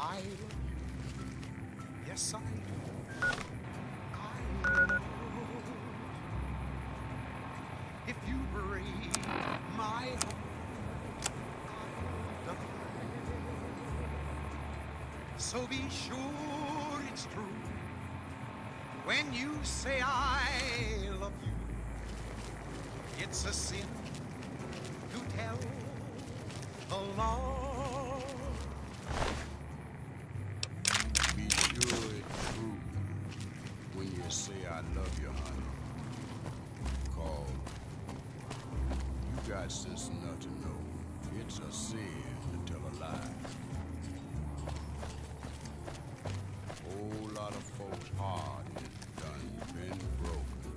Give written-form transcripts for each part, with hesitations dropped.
I love you. Yes, I do. I love you. If you break my heart, I'll die. So be sure it's true when you say I love you. It's a sin to tell a lie. Be sure it's true when you say I love you, honey. 'Cause you got sense enough to know it's a sin to tell a lie. Whole lot of folks' heart is done been broken.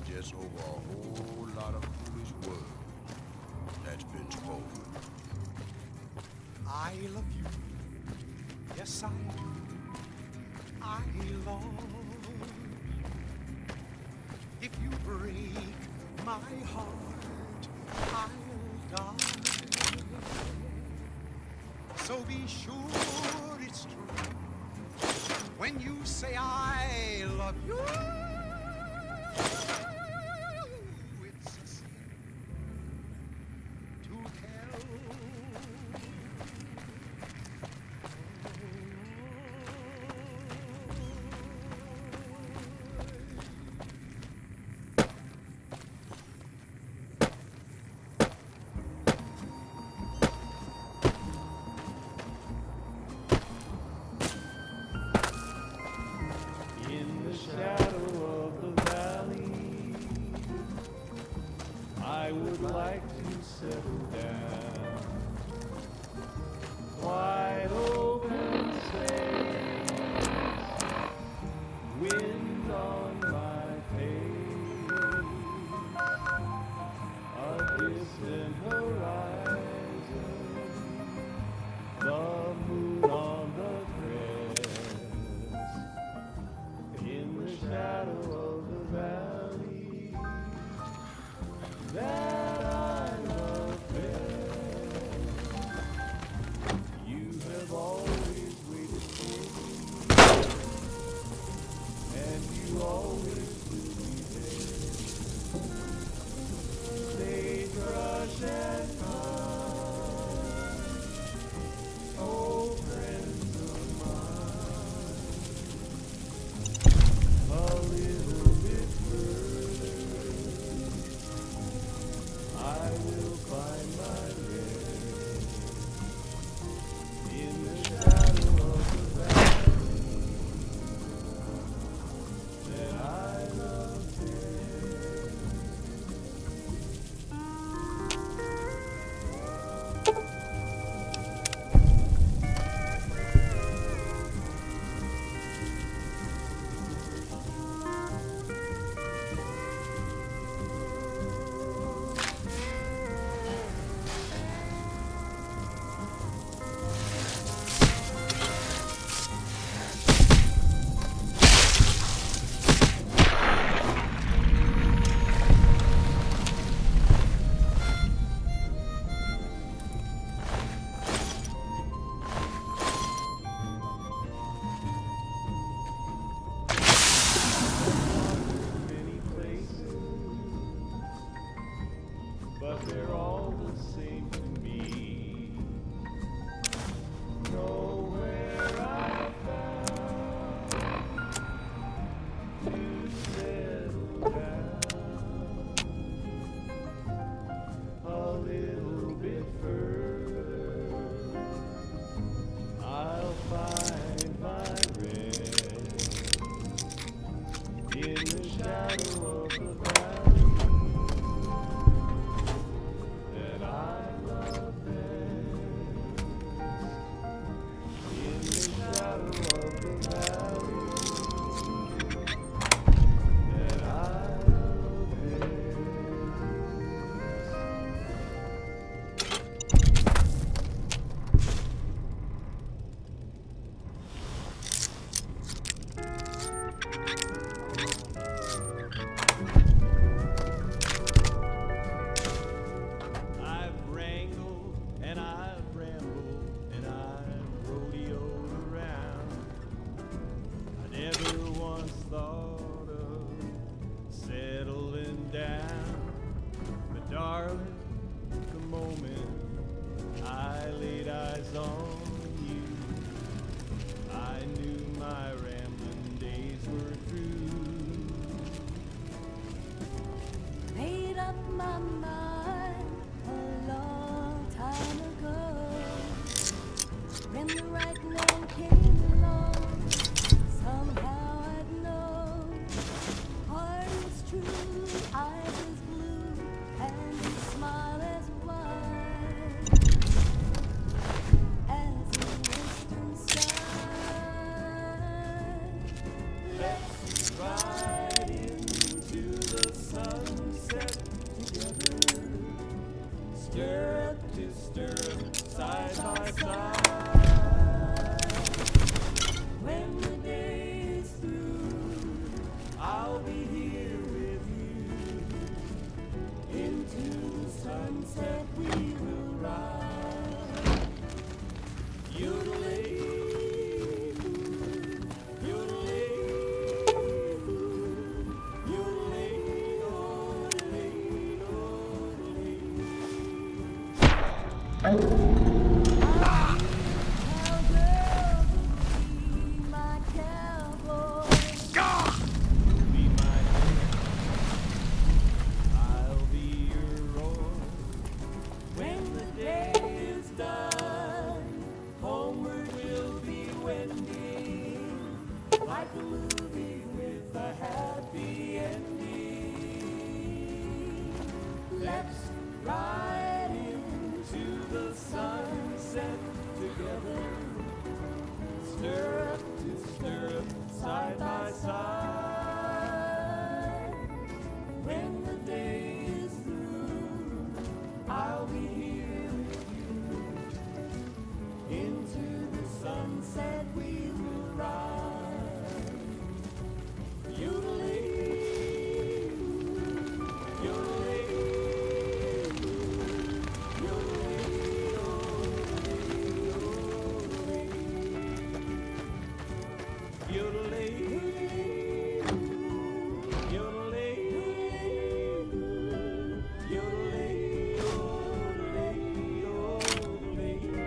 Just over a whole lot of foolish words that's been spoken. I love you. Yes, I do. I love you. If you break my heart, I'll die. So be sure it's true when you say I love you. It's a sin to tell. In the shadow of the valley, I would like to settle down. Wide open space, wind on my face, a distant horizon, the moon on the crest. In the shadow of the valley that I love best, you have always waited for me, and you always will be there. Sagebrush and pine, old friends of mine. A little bit further, I will find my rest in the shadow of the valley that I love best. Many places, but they're all the same to me. Nowhere I found to settle down. A little bit further, I'll find my rest in the shadow of the valley that I love best. darling, the moment I laid eyes on you, I knew my rambling days were through. Made up my mind a long time ago. When the right man came along, somehow I'd know. Heart is true, eyes is blue, and his smile as wide as the western sky. Let's ride into the sunset together, stirrup to stirrup, side by side. When the day is through, I'll be here with you. Into the sunset we will ride. Yodelay, yodelay, yodelay, yodelay, yodelay. Cowgirls will be my cowboys. Be my man, I'll be your oar. When the day is done, homeward we'll be wending, like a movie with a happy ending. Let's ride into the sunset together, stirrup to stirrup, side by side. When the day is through, I'll be here with you. Into the sunset we will ride. Yodelay, yodelay, yodelay, yodelay, yodelay, yodelay, yodelay, yodelay, yodelay, yodelay.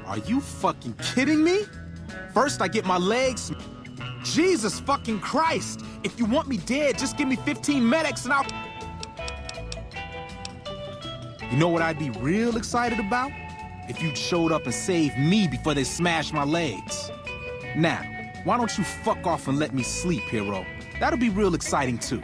Are you fucking kidding me? First I get my legs. Jesus fucking Christ! If you want me dead, just give me 15 medics and I'll... You know what I'd be real excited about? If you'd showed up and saved me before they smashed my legs. Now, why don't you fuck off and let me sleep, hero? That'll be real exciting too.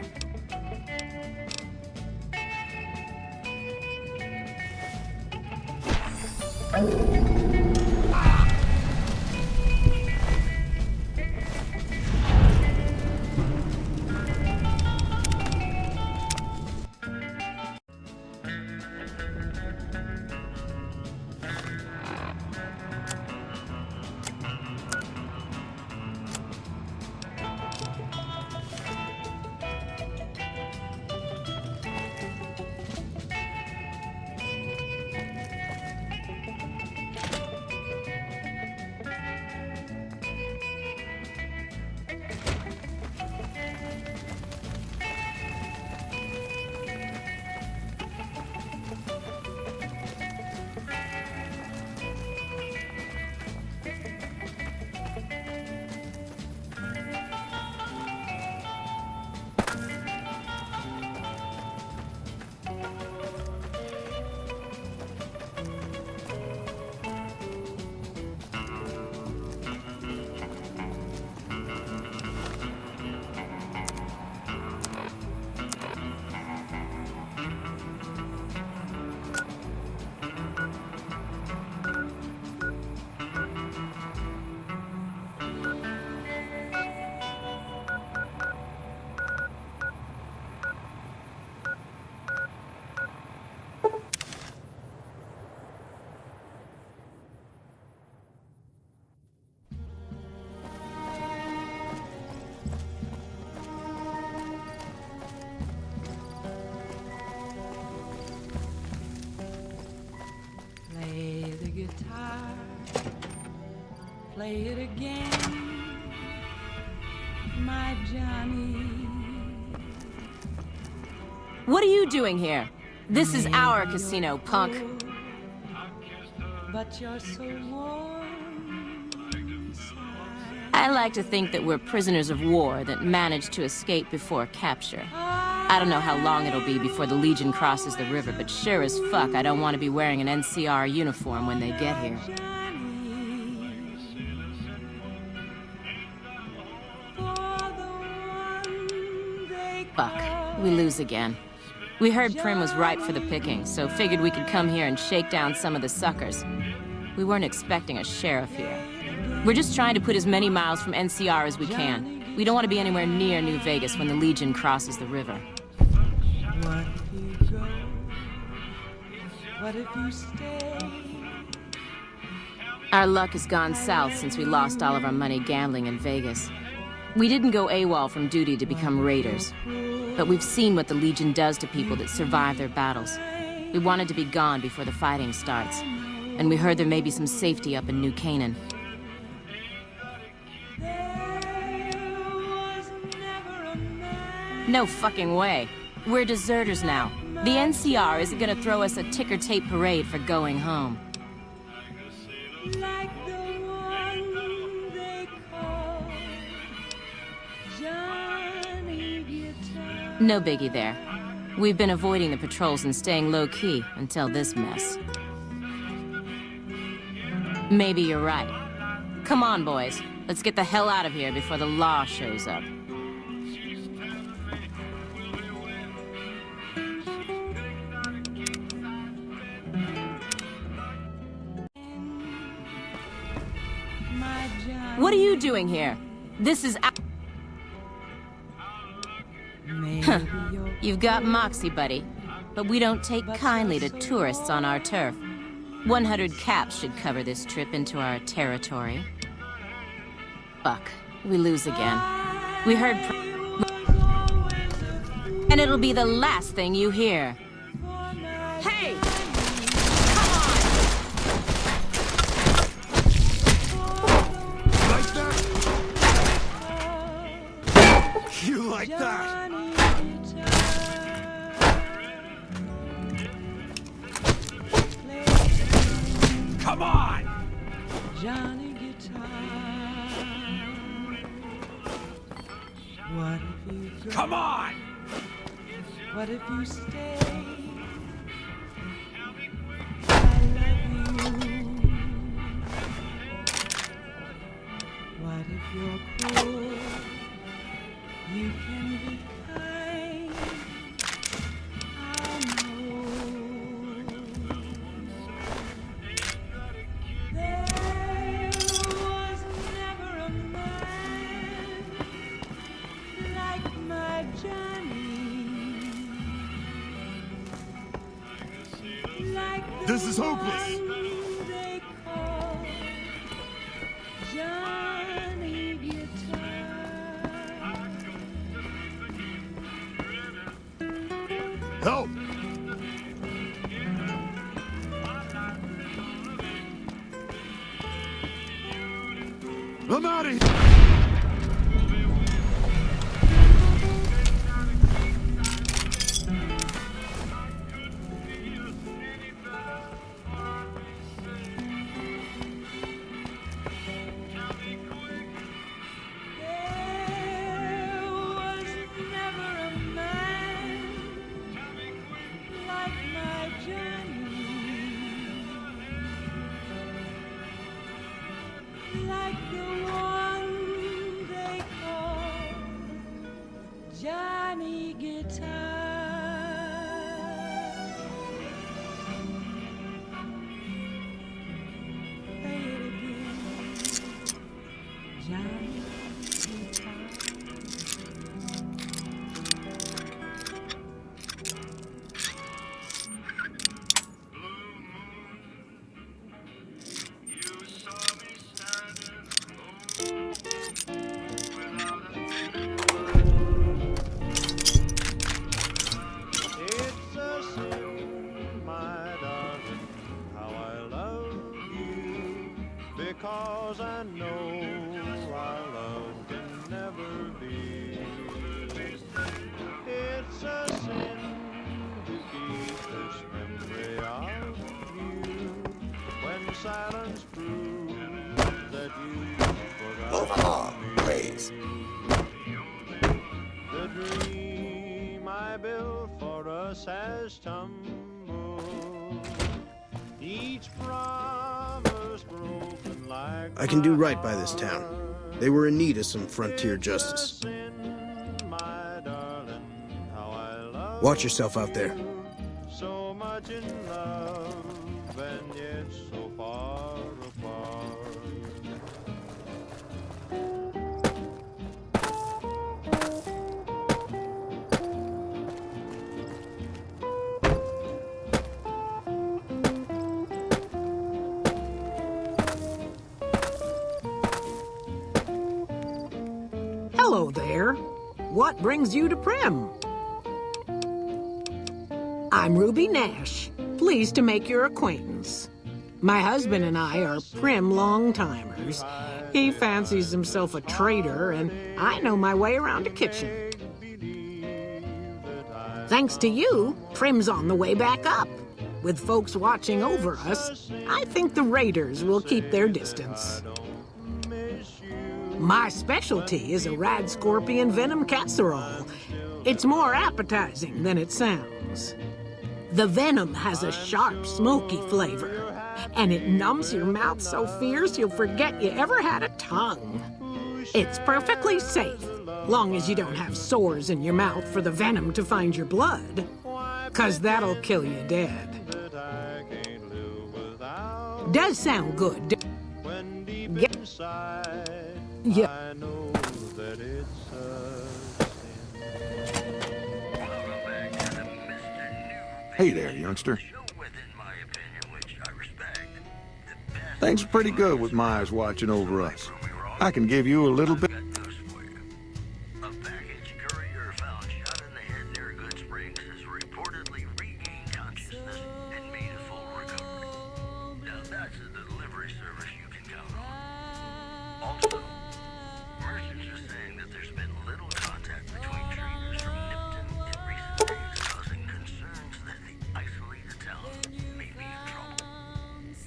Play it again, my Johnny. What are you doing here? This is our casino, punk. But you're so warm inside. I like to think that we're prisoners of war that managed to escape before capture. I don't know how long it'll be before the Legion crosses the river, but sure as fuck I don't want to be wearing an NCR uniform when they get here. Fuck, we lose again. We heard Prim was ripe for the picking, so figured we could come here and shake down some of the suckers. We weren't expecting a sheriff here. We're just trying to put as many miles from NCR as we can. We don't want to be anywhere near New Vegas when the Legion crosses the river. What if you go? What if you stay? Our luck has gone south since we lost all of our money gambling in Vegas. We didn't go AWOL from duty to become raiders. But we've seen what the Legion does to people that survive their battles. We wanted to be gone before the fighting starts. And we heard there may be some safety up in New Canaan. No fucking way. We're deserters now. The NCR isn't gonna throw us a ticker tape parade for going home. Like the one they call Johnny Guitar. No biggie there. We've been avoiding the patrols and staying low-key until this mess. Maybe you're right. Come on, boys. Let's get the hell out of here before the law shows up. My Johnny. What are you doing here? This is Maybe you're You've got moxie, buddy. But we don't take kindly to tourists on our turf. 100 caps should cover this trip into our territory. Fuck. We lose again. We heard and it'll be the last thing you hear. Hey! Come on! Like that? You like that? Come on! Johnny Guitar. What if you go? Come on! What if you stay? I love you. What if you're cruel? You can be kind. I know. There was never a man like my Johnny. Like the This is hopeless. one they call Johnny Guitar. Help! I'm out of here! There was never a man like my Johnny, like the one they call Johnny Guitar. Play it again, Johnny Guitar. I built for us has tumbled. Each promise broken like I can do right by this town. They were in need of some frontier justice. my darling, how I love Watch yourself out there. so much in love and yet so far apart. Hello there. What brings you to Prim? I'm Ruby Nash. Pleased to make your acquaintance. My husband and I are Prim long-timers. He fancies himself a trader, and I know my way around a kitchen. Thanks to you, Prim's on the way back up. With folks watching over us, I think the raiders will keep their distance. My specialty is a rad scorpion venom casserole. It's more appetizing than it sounds. The venom has a sharp, smoky flavor, and it numbs your mouth so fierce you'll forget you ever had a tongue. It's perfectly safe, long as you don't have sores in your mouth for the venom to find your blood, 'cause that'll kill you dead. Does sound good. When deep Get- inside, Yeah. I know that it's a sin. Hey there, youngster. Things are pretty good with Myers watching over us. I can give you a little bit. A package courier found shot in the head near Good Springs has reportedly regained consciousness and made a full recovery. Now that's a delivery service you can count on. Also, merchants are saying that there's been little contact between traders from Nipton in recent days, causing concerns that the isolated town may be in trouble.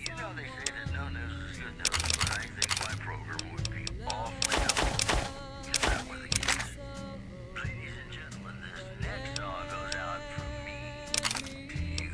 You know they say that no news is good news, but I think my program would be awfully helpful if that were the case. Ladies and gentlemen, this next song goes out from me to you.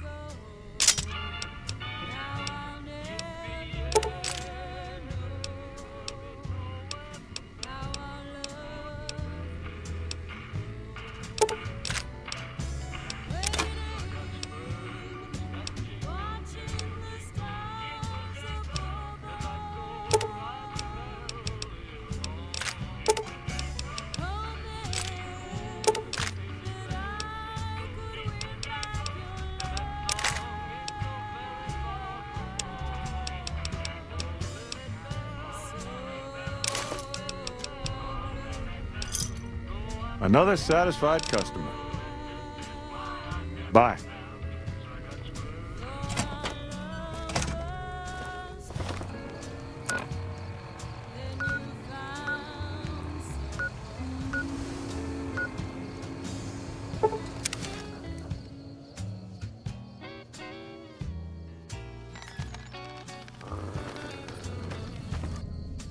Another satisfied customer. Bye.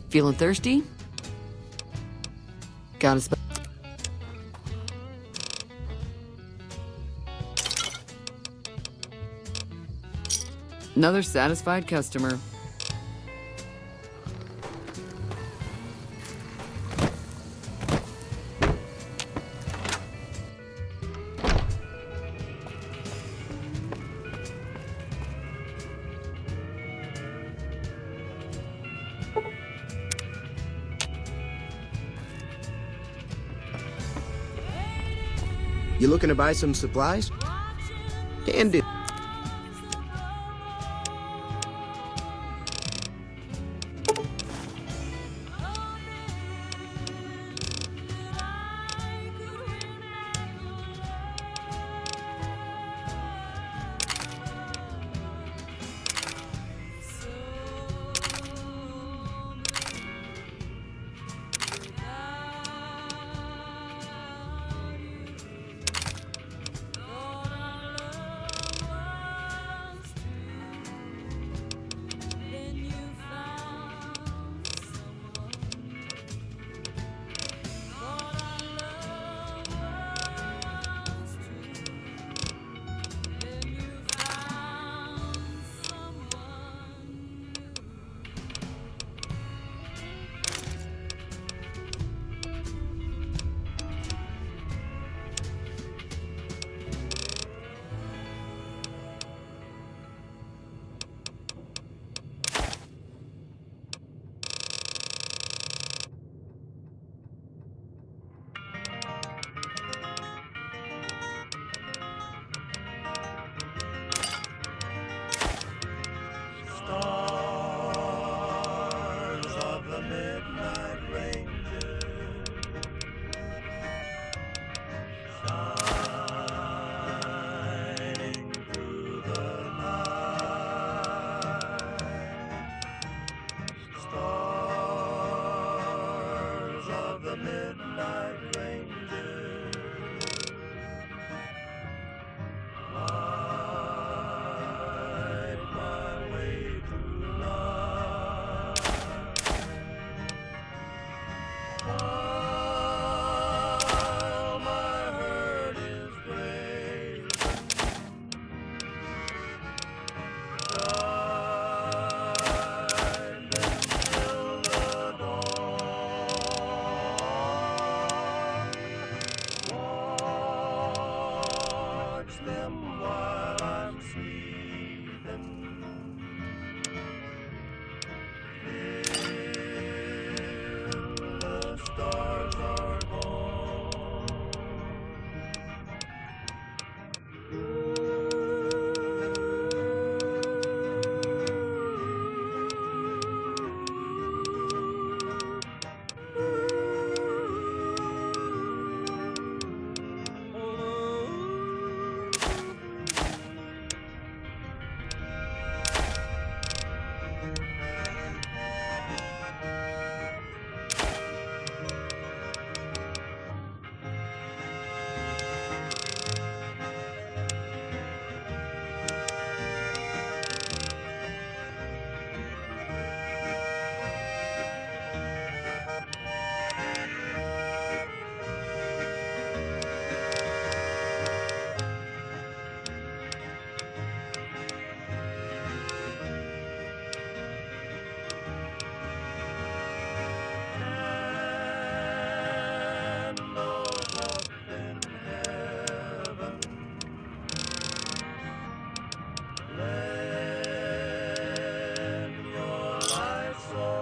Feeling thirsty? Got a Another satisfied customer. You looking to buy some supplies? Can do.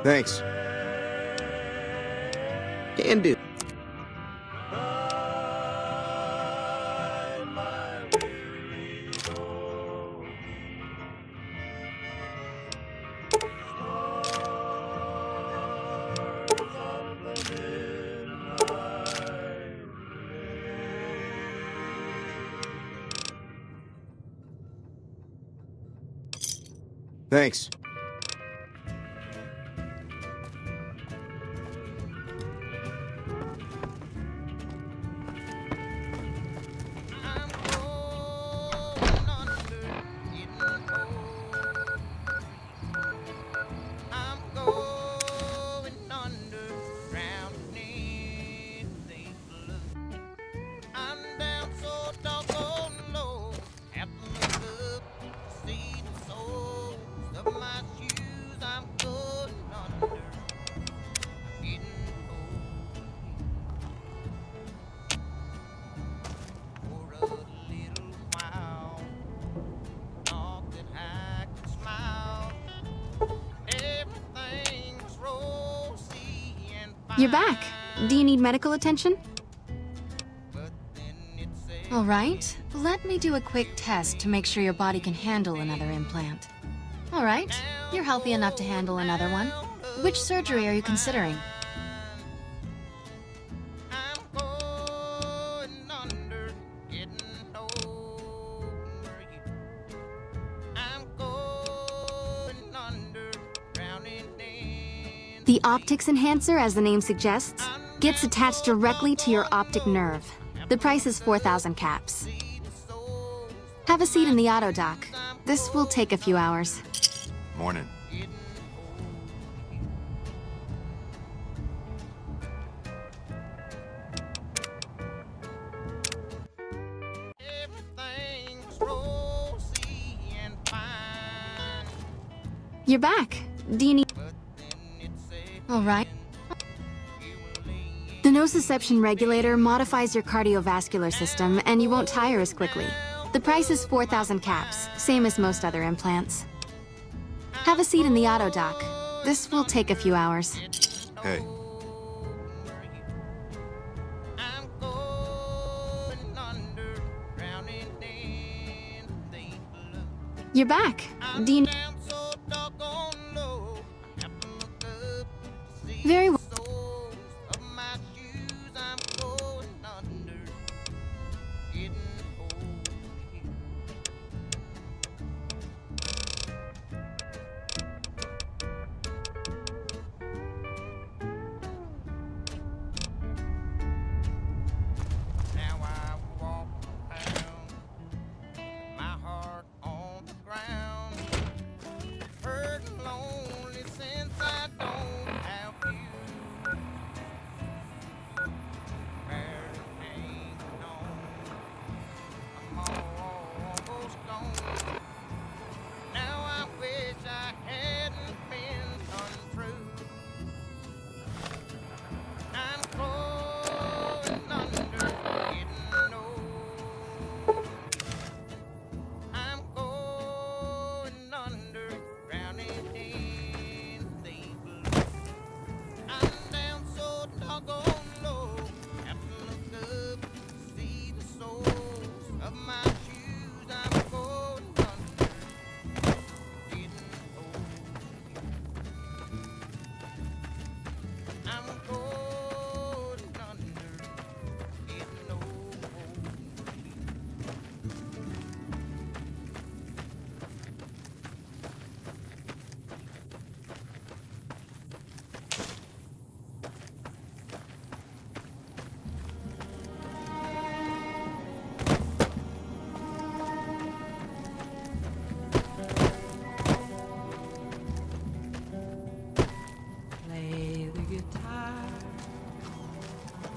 Thanks. Can do. Thanks. You're back. Do you need medical attention? All right, let me do a quick test to make sure your body can handle another implant. All right, you're healthy enough to handle another one. Which surgery are you considering? The optics enhancer, as the name suggests, gets attached directly to your optic nerve. The price is 4,000 caps. Have a seat in the auto dock. This will take a few hours. Morning. You're back. Do you need... All right. The nociception regulator modifies your cardiovascular system, and you won't tire as quickly. The price is 4,000 caps, same as most other implants. Have a seat in the auto dock. This will take a few hours. Hey. You're back. Do you... Very well.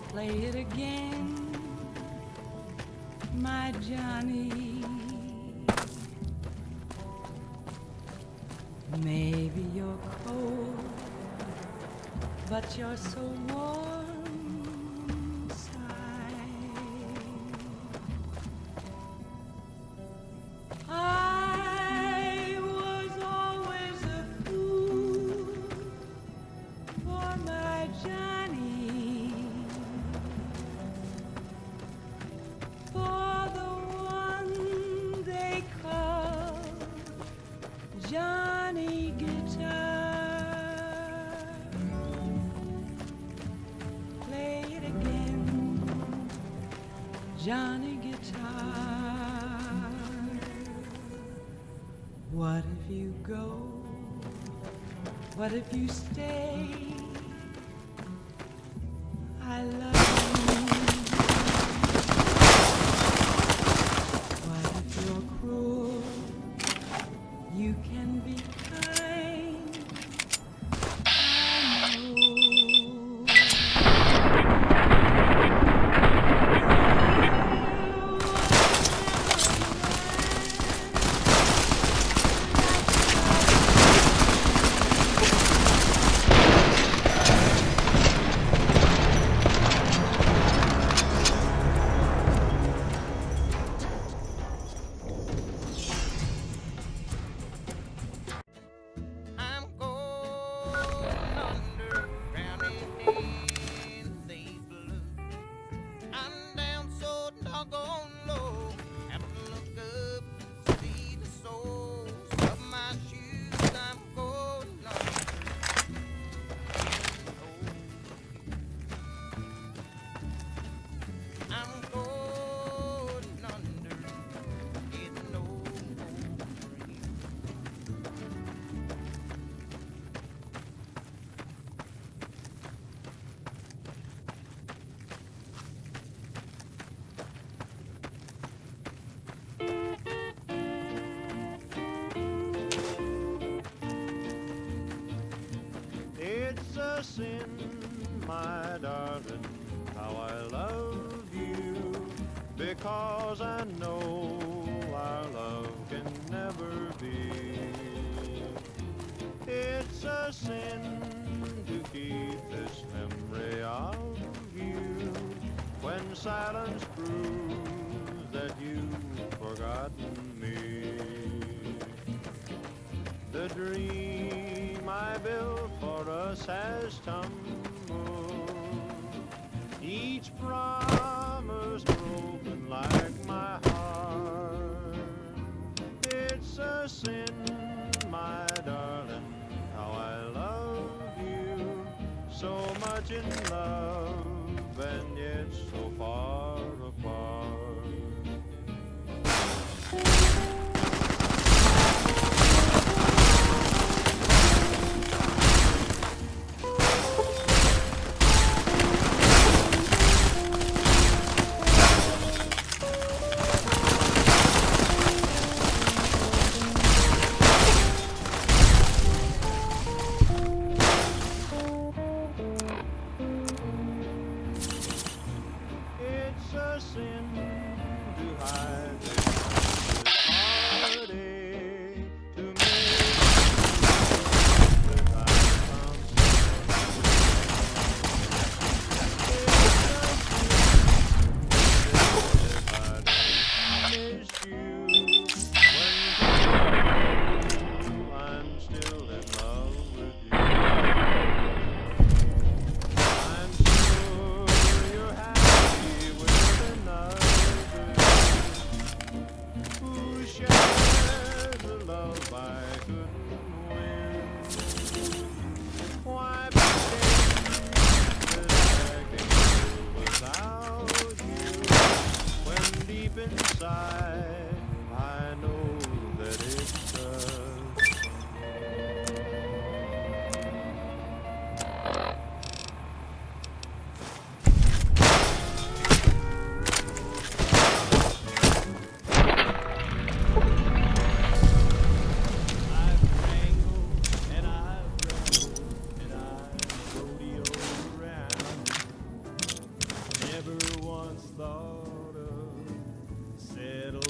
Play it again, my Johnny. Maybe you're cold, but you're so warm inside. I was always a fool Johnny Guitar. What if you go? What if you stay? I love you. What if you're cruel? You can be kind. I know. It's a sin, my darling, how I love you, because I know our love can never be. It's a sin to keep this memory of you when silence proves that you've forgotten me. The dream I built for us has tumbled, each promise broken like my heart. It's a sin, my darling, how I love you, so much in love and yet so far apart. It's a sin to hide this heartache, to make that I found It's a sin if I don't miss you when I'm still in love with you. I'm sure you're happy with another who shares the love I couldn't win. Why pretend that I can live without you when deep inside I know that it's us? And I've rodeoed around. Never once thought of settling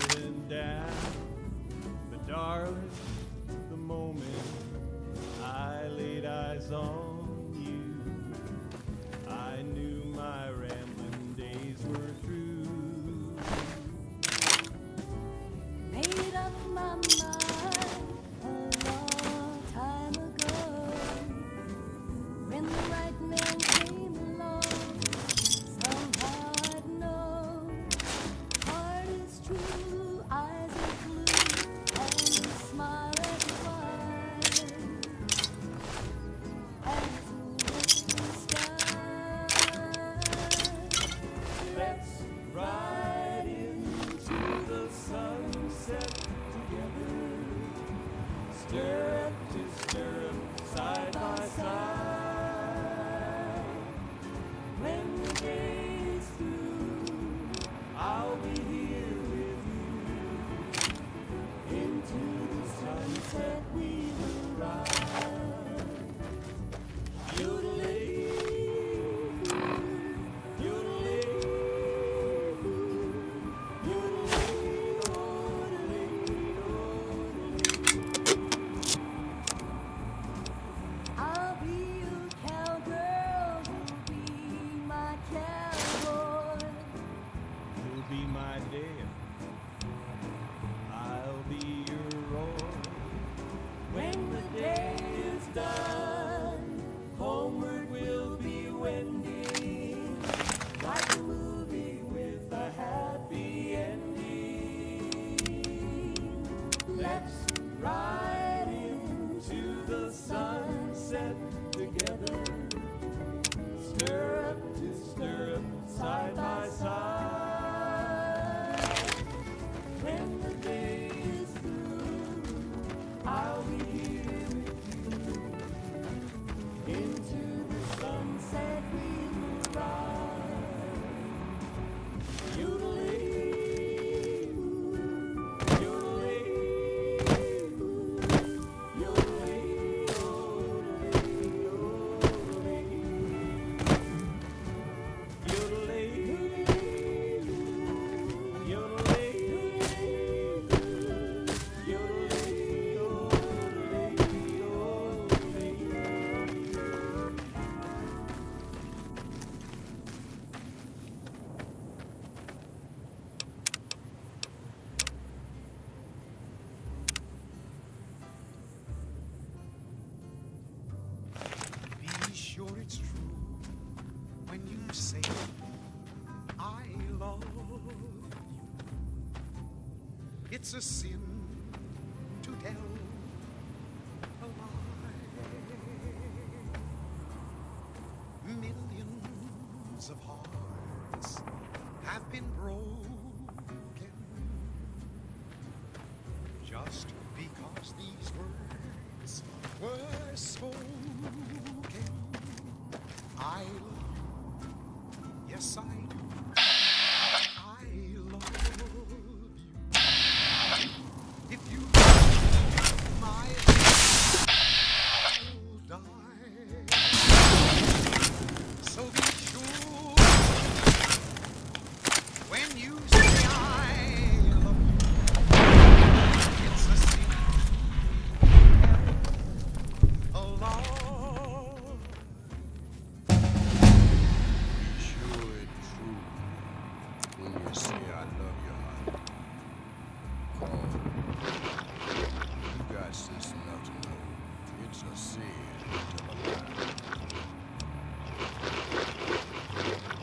Let's ride into the sunset together. Stirrup to stirrup, side by side. When the day is through, I'll be here with you. Into the sunset we will ride. Yodeling, yodeling, yodeling, Be sure it's true when you say I love you. It's a sin to tell a lie. Millions of hearts have been broken just because these words were spoken. I love you, yes I do. I love you. If you my I'll die. So be sure when you say I love you, it's a sin. A law. Be sure it's true when you say I love you, honey. Call. You got sense enough to know it's a sin to tell a lie.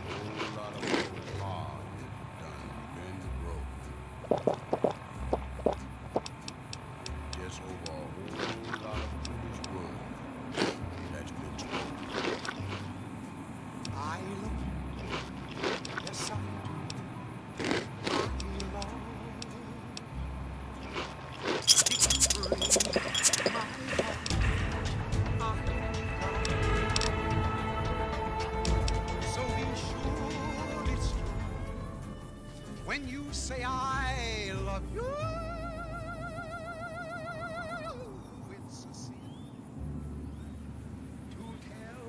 Whole lot of old heart done been broken. Just over a whole lot of foolish words that's been spoken. I love you, yes I do. I love you. If you break my heart, so be sure it's true when you say I love you. It's a sin to tell.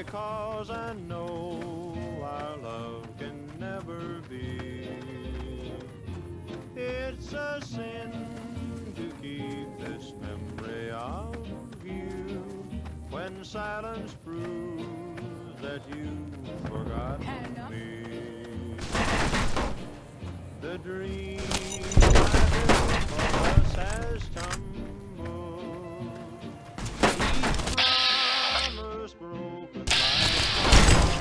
because I know our love can never be. It's a sin to keep this memory of you when silence proves that you've forgotten me. The dream I built for us has tumbled. Each promise broken like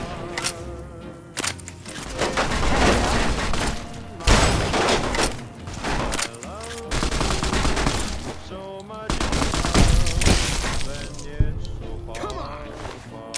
stars. I love you so much love, and yet so far apart.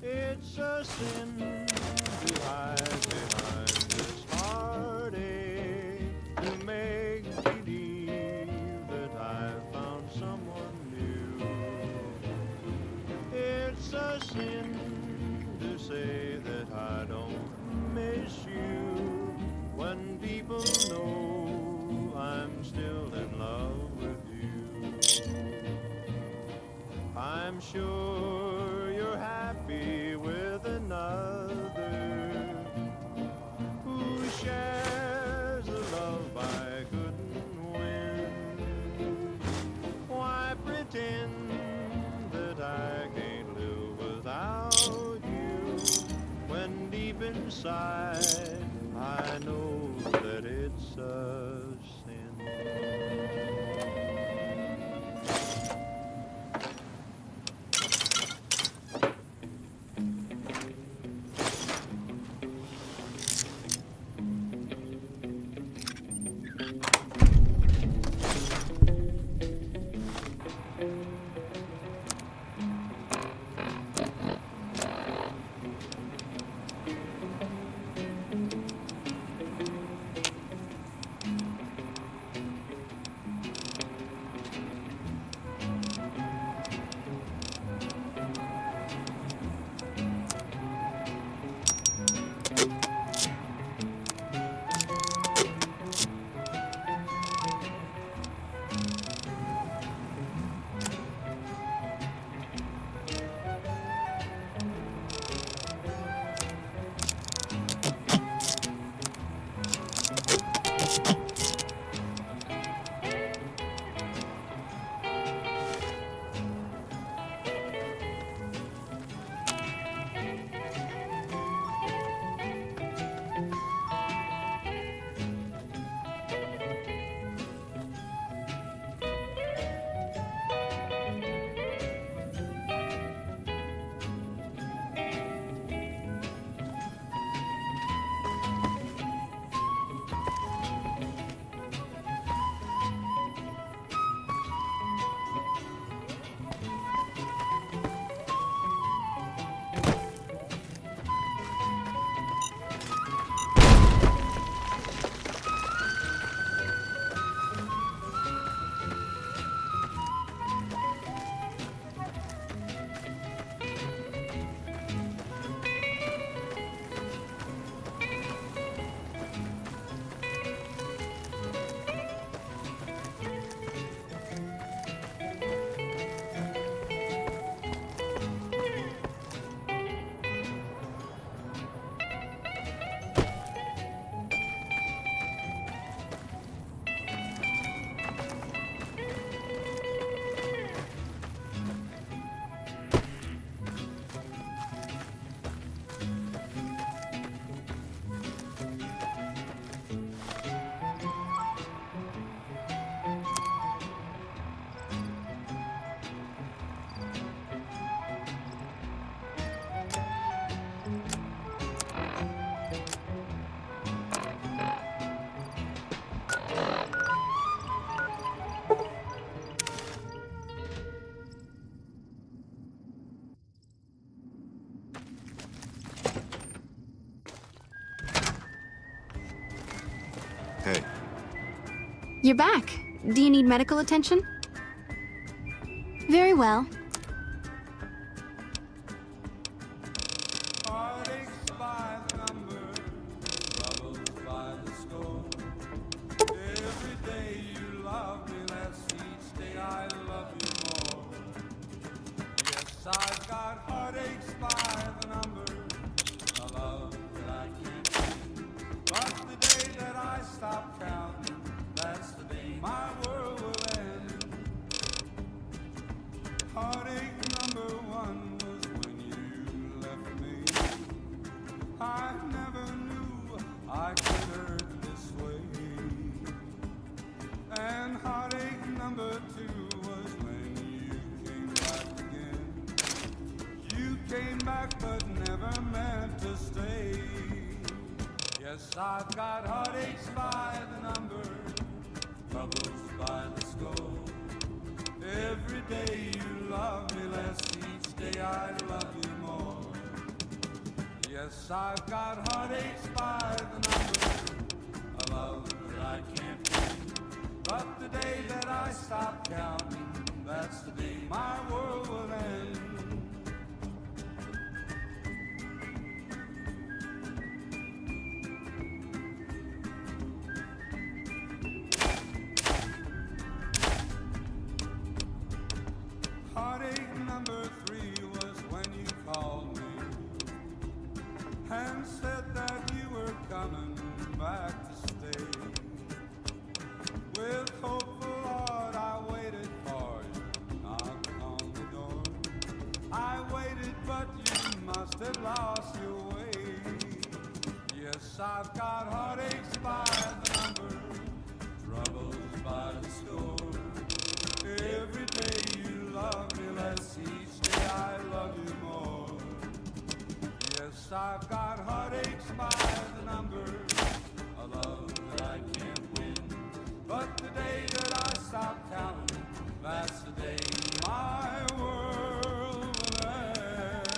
It's a sin to hide behind this heartache, to make believe that I've found someone new. It's a sin to say that I don't miss you when people know I'm still in love with you. I'm sure you're happy with another who shares the love I couldn't win. Why pretend that I can't live without you when deep inside I know that it's a sin. Hey, You're back. Do you need medical attention? Very well. Heartaches by the number, troubles by the score. Every day you love me less, each day I love you more. Yes, I've got heartaches by the number, a love that I can't see. But the day that I stop counting, that's the day my world will end. Heartache number one was when you left me. I never knew I could hurt this way. And heartache number two was when you came back again. You came back but never meant to stay. Yes, I've got heartaches by the number, troubles by the score. Every day you love me less, each day I love you more. Yes, I've got heartaches by the number, a love that I can't win. But the day that I stop counting, that's the day my world will end. Heartache number three was when you called me and said that you were coming back to stay. With hopeful heart I waited for you, knocked on the door. I waited but you must have lost your way. Yes, I've got heartaches by the number, troubles by the score. Every day you love me less, each day I love you more. Yes, I've got heartaches by the number, a love that I can't win. But the day that I stop counting, that's the day my world will end.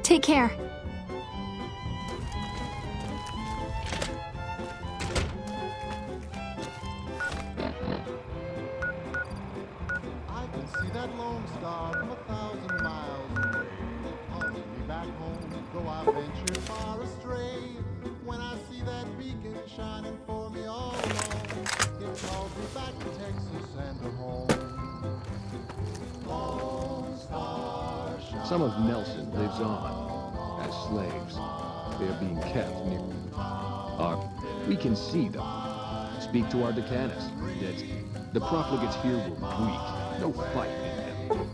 Take care. I can see that lone star from 1,000 miles away, calling me back home, though I venture far astray. When I see that beacon shining for me all alone, it calls me back to Texas and to home. Lone star shine. Some of Nelson lives on as slaves. They are being kept near. We can see them. Speak to our decanus. That the profligates here were weak. No fight in them.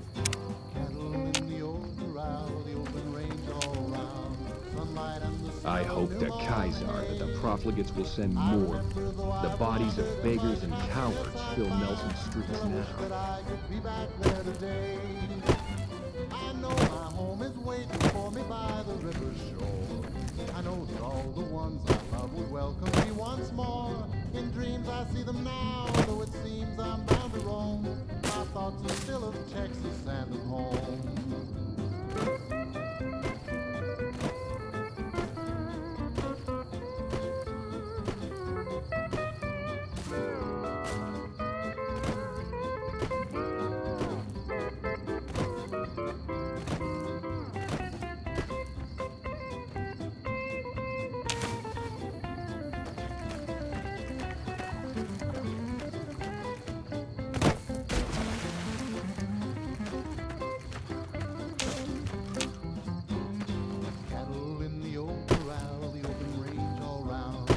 Cattle in the old corral, the open range all round. Sunlight and the I hope to Kaiser that the profligates will send more. The bodies of beggars and cowards fill Nelson's streets now. that I could be back there today. I know my home is waiting for me by the river shore. I know that all the ones I love would welcome me once more. In dreams I see them now, though it seems I'm bound to roam. My thoughts are still of Texas and of home. Cattle in the old corral, the open range all round.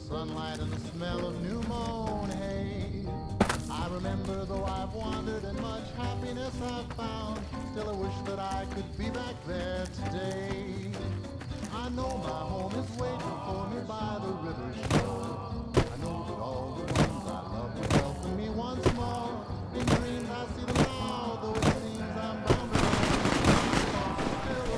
Sunlight and the smell of new mown hay. I remember though I've wandered and much happiness I've found, still I wish that I could be back there today. I know my home is waiting for me by the river shore. I know that all the ones I love will welcome me once more. In dreams I see them now, though it seems I'm bound to still a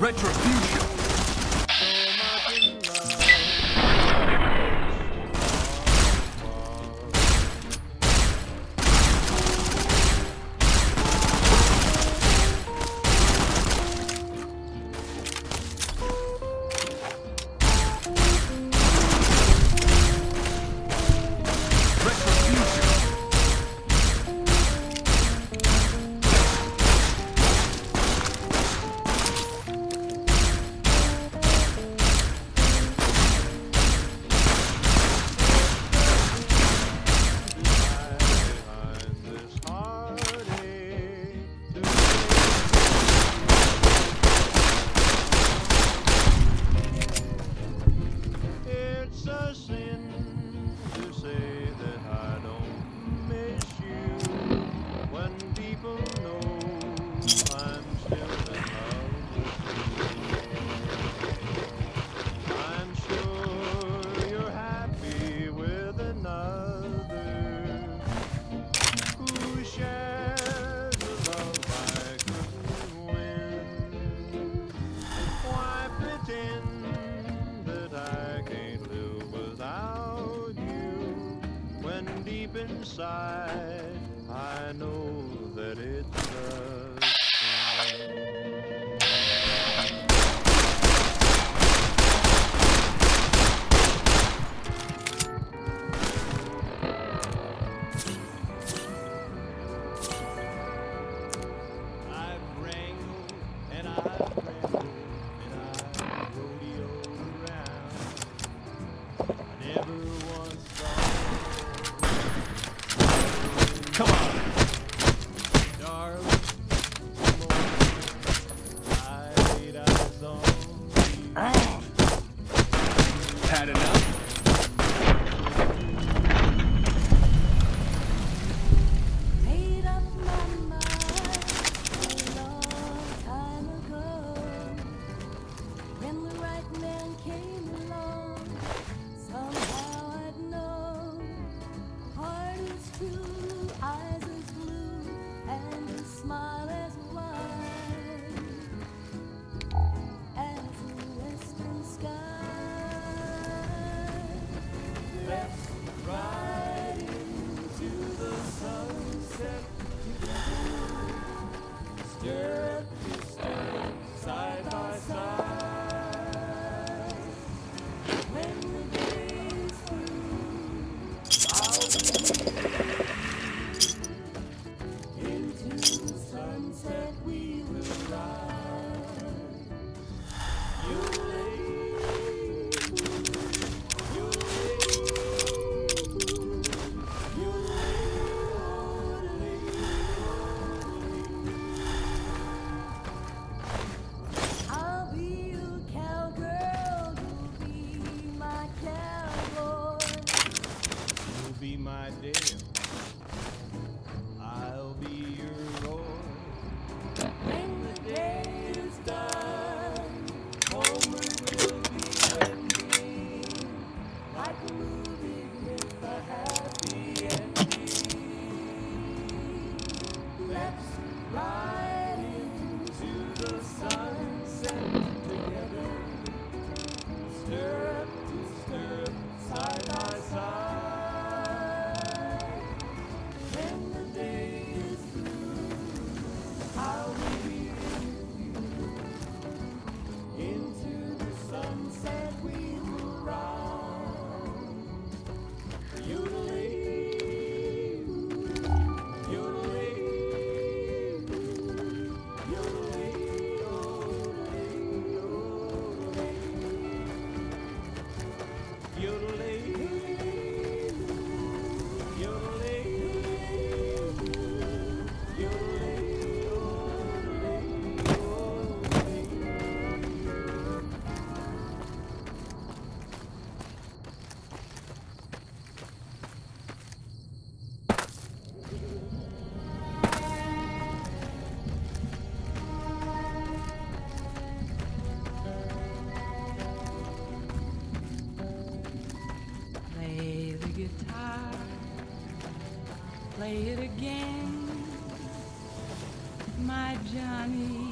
Retribution! It's a sin to say that I don't miss you when people know I'm still in love with you. I'm sure you're happy with another who shares a love I couldn't win. Why pretend that I can't live without you when deep inside I know that it's a sin. I've wrangled and I've wrangled and I've rodeoed around. I never once thought. Come on! Darling, the moment I laid eyes on you. Had enough? Made up my mind a long time ago. When the right man came along, somehow I'd know. Heart is true, eyes as blue, and a smile as wide as the western sky. Let's ride into the sunset together, stirrup to stirrup, side by side. When the day's through, I'll be into the sunset we will ride. You'll I'll be your cowgirl, you'll be my cowboy. You'll be my Dale. I'll be your Roy. When the day is done, homeward we'll be wending, like a movie with a happy ending. Let's ride into the sunset together, stirrup to stirrup, side by side. When the day is through, I'll be with you. Into the sunset we will ride. Yodeling, yodeling, yodeling, yodeling, yodeling, yodeling, Play the guitar, play it again, my Johnny.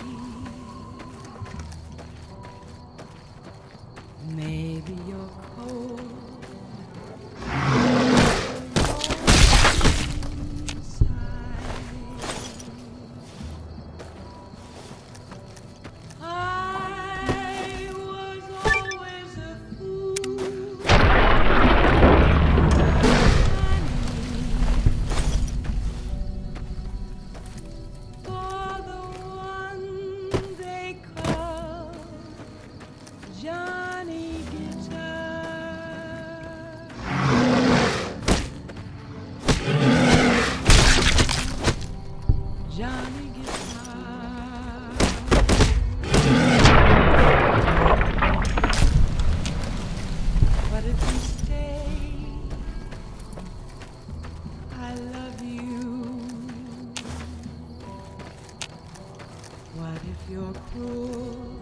cruel.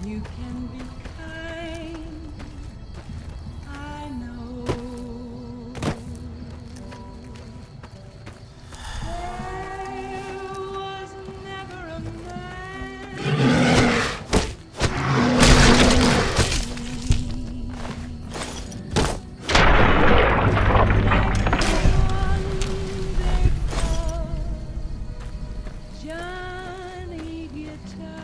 You can be kind. I know. There was never a man. Johnny Guitar.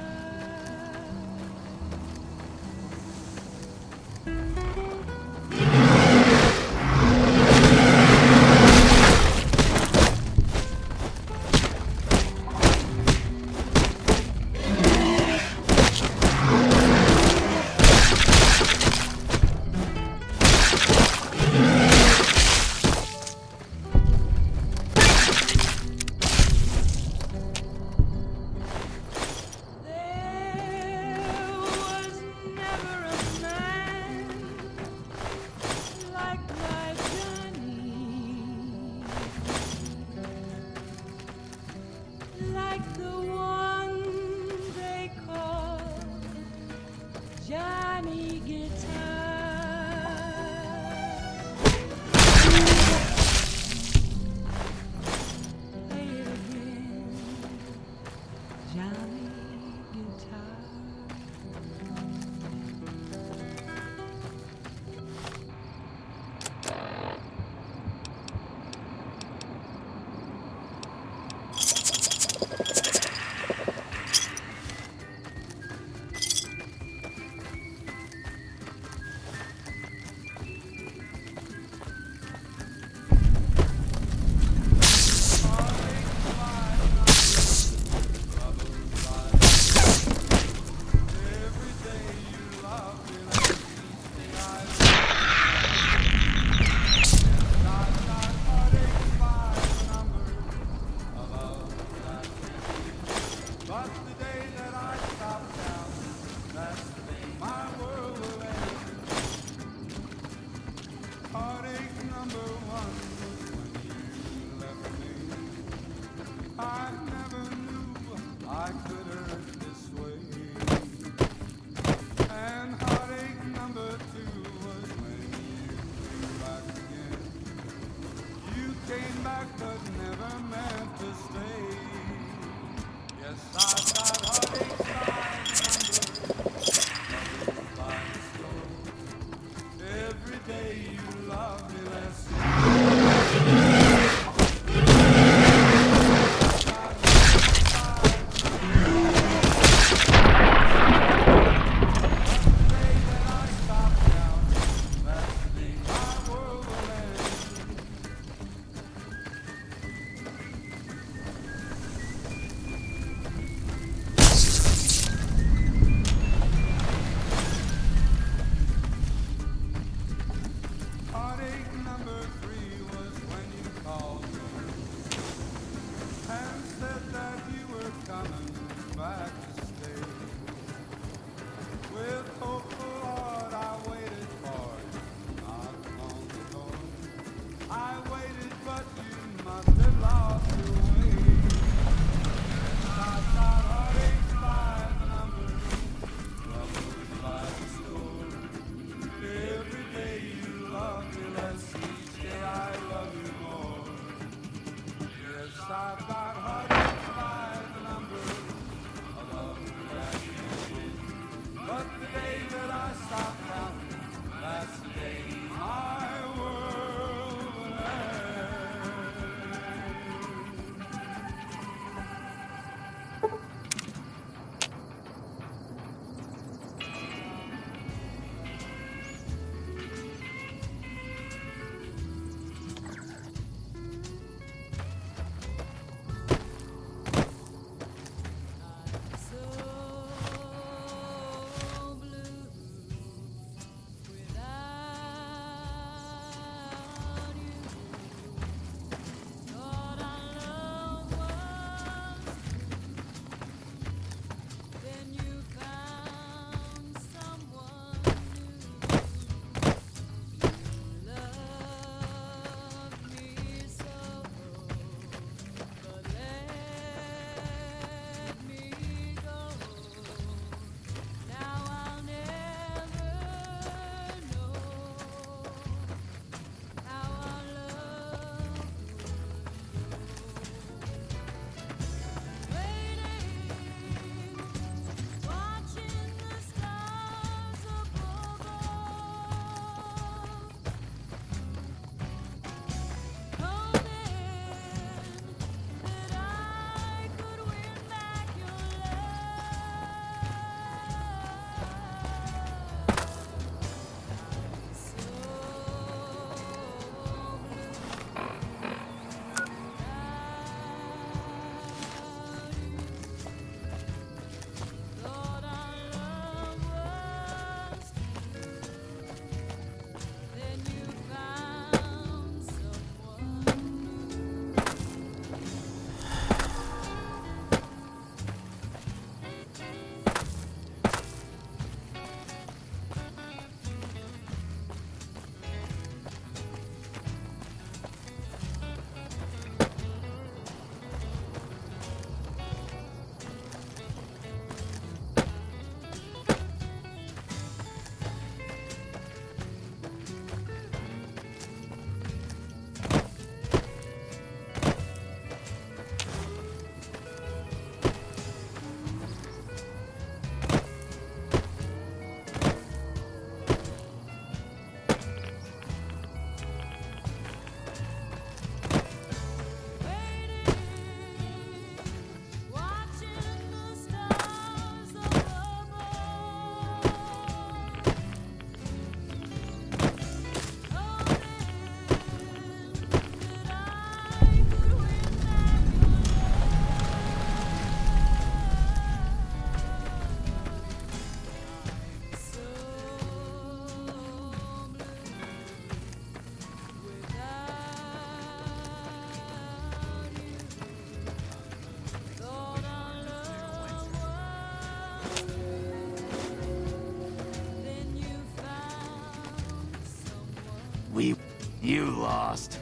You lost.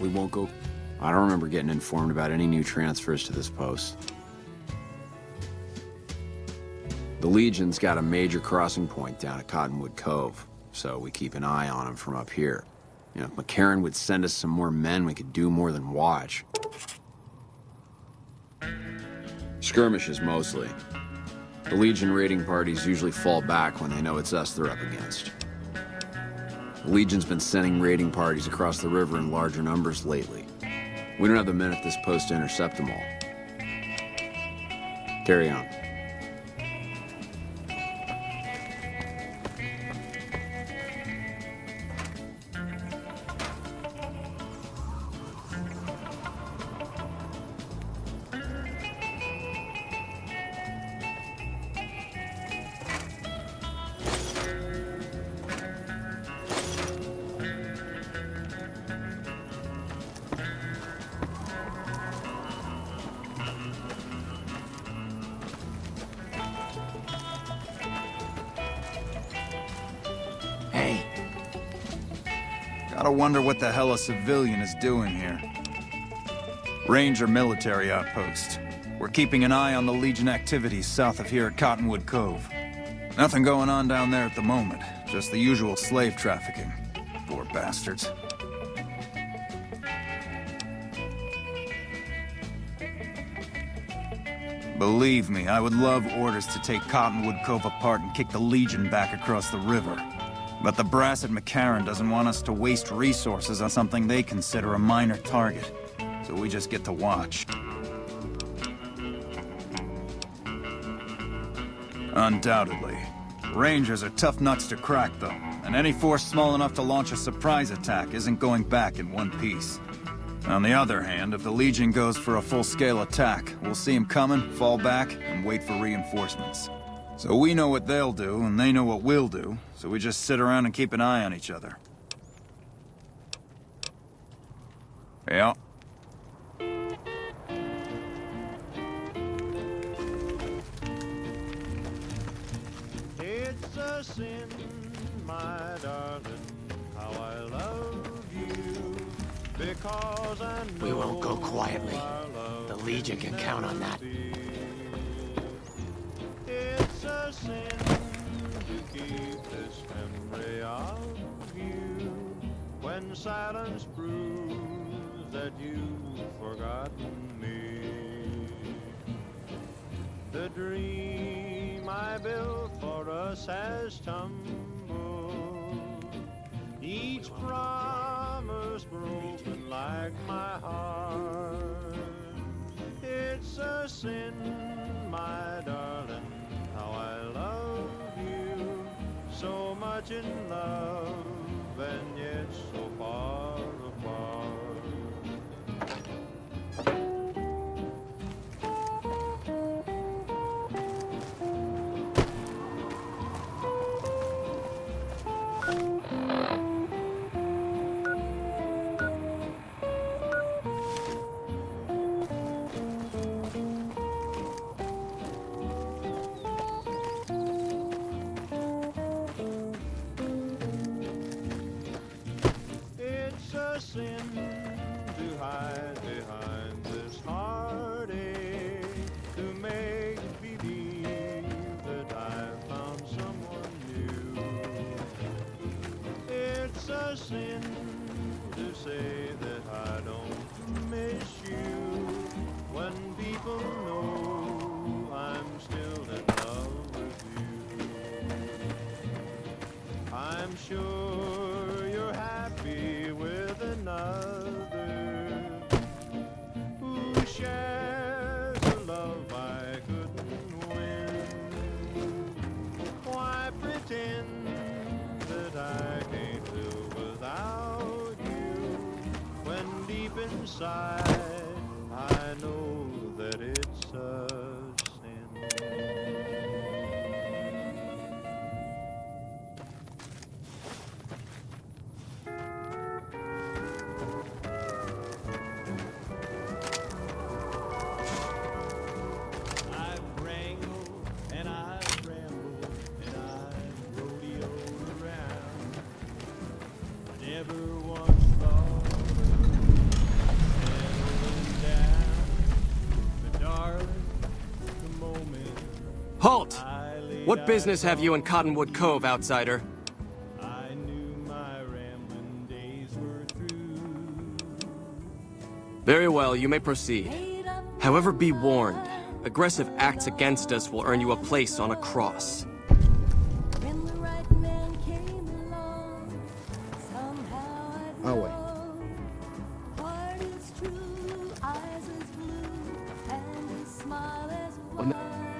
We won't go... I don't remember getting informed about any new transfers to this post. The Legion's got a major crossing point down at Cottonwood Cove, so we keep an eye on them from up here. You know, if McCarran would send us some more men, we could do more than watch. Skirmishes, mostly. The Legion raiding parties usually fall back when they know it's us they're up against. The Legion's been sending raiding parties across the river in larger numbers lately. We don't have the men at this post to intercept them all. Carry on. Gotta wonder what the hell a civilian is doing here. Ranger military outpost. We're keeping an eye on the Legion activities south of here at Cottonwood Cove. Nothing going on down there at the moment. Just the usual slave trafficking. Poor bastards. Believe me, I would love orders to take Cottonwood Cove apart and kick the Legion back across the river. But the brass at McCarran doesn't want us to waste resources on something they consider a minor target. So we just get to watch. Undoubtedly. Rangers are tough nuts to crack, though. And any force small enough to launch a surprise attack isn't going back in one piece. On the other hand, if the Legion goes for a full-scale attack, we'll see them coming, fall back, and wait for reinforcements. So we know what they'll do, and they know what we'll do, so we just sit around and keep an eye on each other. Yeah. It's a sin, my darling, how I love you, because I know We won't go quietly. The Legion can count on that. It's a sin to keep this memory of you when silence proves that you've forgotten me. The dream I built for us has tumbled, each promise broken like my heart. It's a sin, my darling, how I love you, so much in love and yet so far apart. Sin to hide behind this heartache, to make believe that I found someone new. It's a sin to say that I don't miss you when people know I'm still in love with you. I'm sure you're happy with another who shares a love I couldn't win. Why pretend that I can't live without you when deep inside I know that it's a sin. never once thought of settling down. But darling, the moment Halt! What business have you in Cottonwood Cove, outsider? I knew my rambling days were through. Very well, you may proceed. However, be warned. Aggressive acts against us will earn you a place on a cross. I'll wait.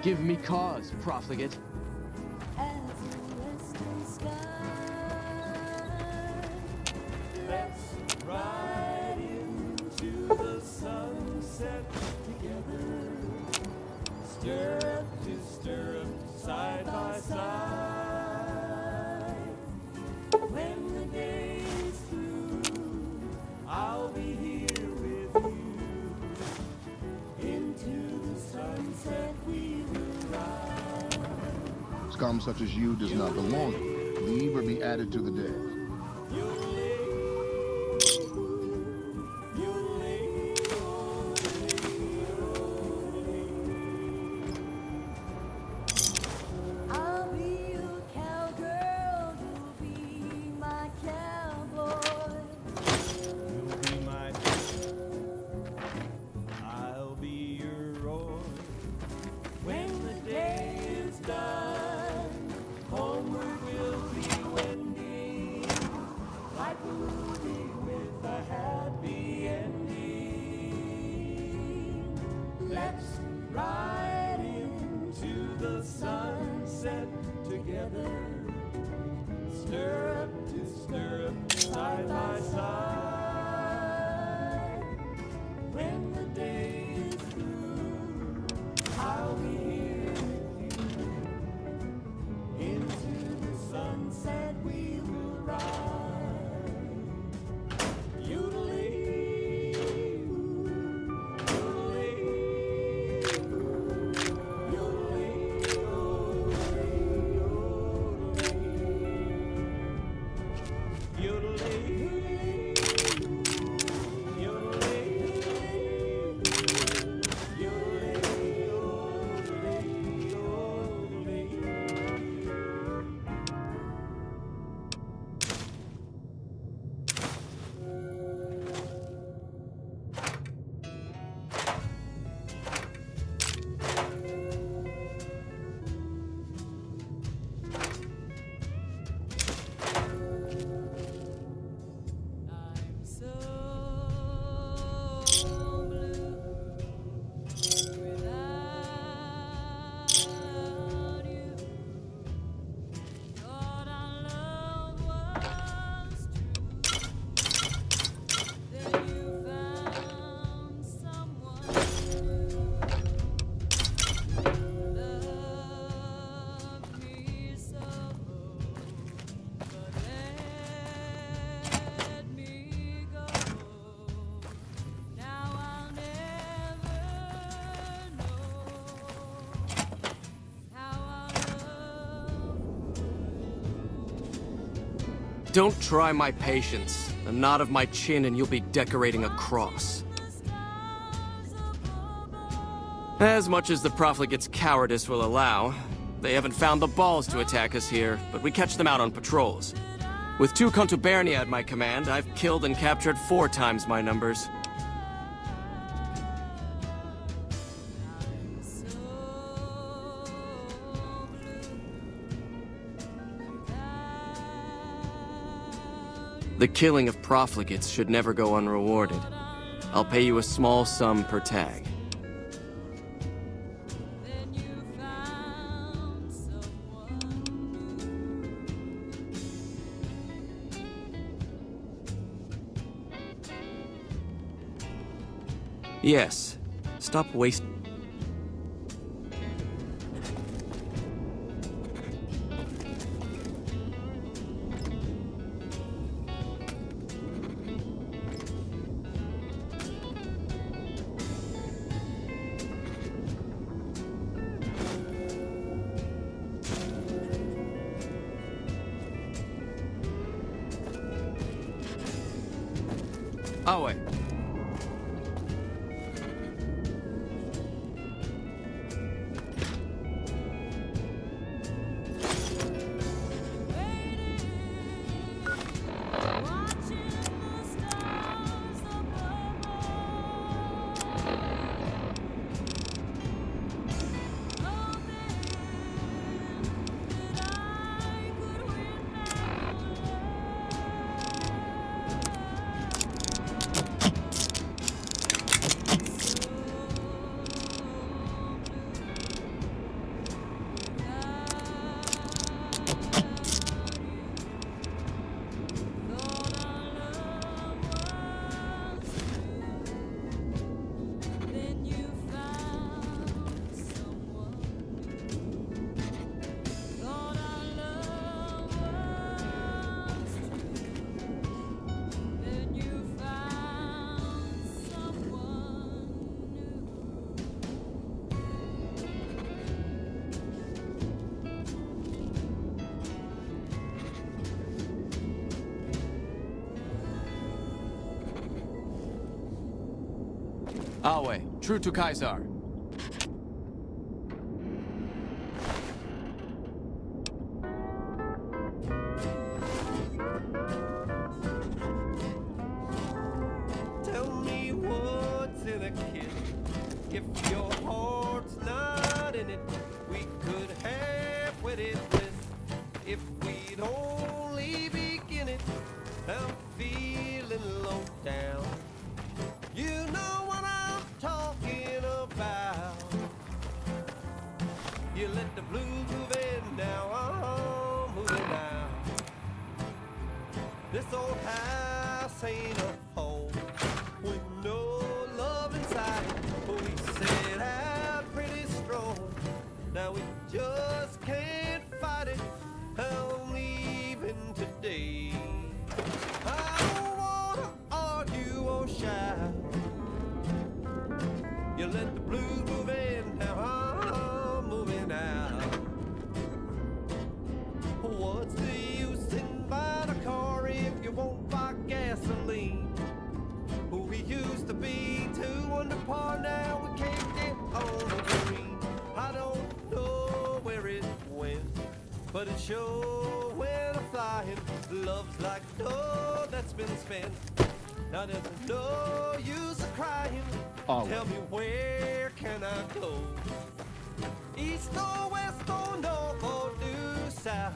Give me cause, profligate. Let's ride into the sunset together. Stirrup to stirrup, side by side. When the day is through, I'll be here with you. Into the sunset we will ride. Scum such as you does not belong here. Leave or be added to the dead. I'll be your cowgirl, you'll be my cowboy. You'll be my I'll be your Roy. When the day is done, homeward we'll be wending, like a movie with a happy ending. Let's ride into the sunset together, stirrup to stirrup, side by side. When the day is through, I'll be here with you. Into the sunset we will ride. Yodeling, yodeling, yodeling, yodeling, yodeling, yodeling. Don't try my patience. A nod of my chin and you'll be decorating a cross. As much as the profligate's cowardice will allow, they haven't found the balls to attack us here, but we catch them out on patrols. With 2 contubernia at my command, I've killed and captured 4 times my numbers. The killing of profligates should never go unrewarded. I'll pay you a small sum per tag. Yes. Stop wasting. Our way. Our way. True to Caesar. Tell me what's in a kiss. If your heart's not in it, we could have wedded bliss. If we'd only begin it, I'm feeling low down. You know what I'm talking about. You let the blues move in, now I'm moving out. This old house ain't a home with no love inside. We set out pretty strong, now we just can't fight it. I'm leaving today. I don't wanna argue or shout. You let the blues move in, now I'm moving out. What's the use in buying a car if you won't buy gasoline? We used to be 2 under par, now we can't get on the green. I don't know where it went, but it sure went a-flying. Love's like dough that's been spent. Now there's no use of crying. All Tell me, where can I go? East or west or north or due south?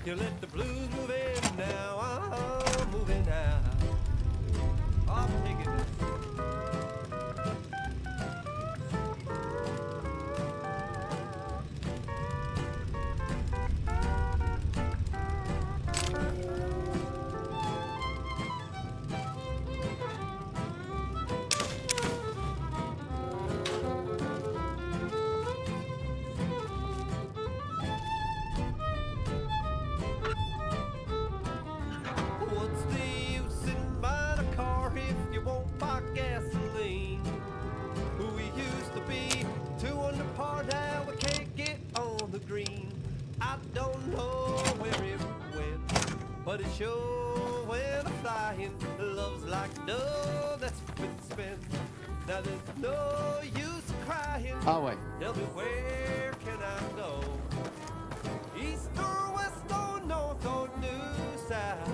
You let the blues move in, now I'm moving out. I'm taking it. What's the use in buying a car if you won't buy gasoline? We used to be 2 under par, now we can't get on the green. I don't know where it went, but it sure went a-flying. Love's like dough that's been spent. Now there's no use of crying. Our way. Tell me, where can I go? East or west or north or due south?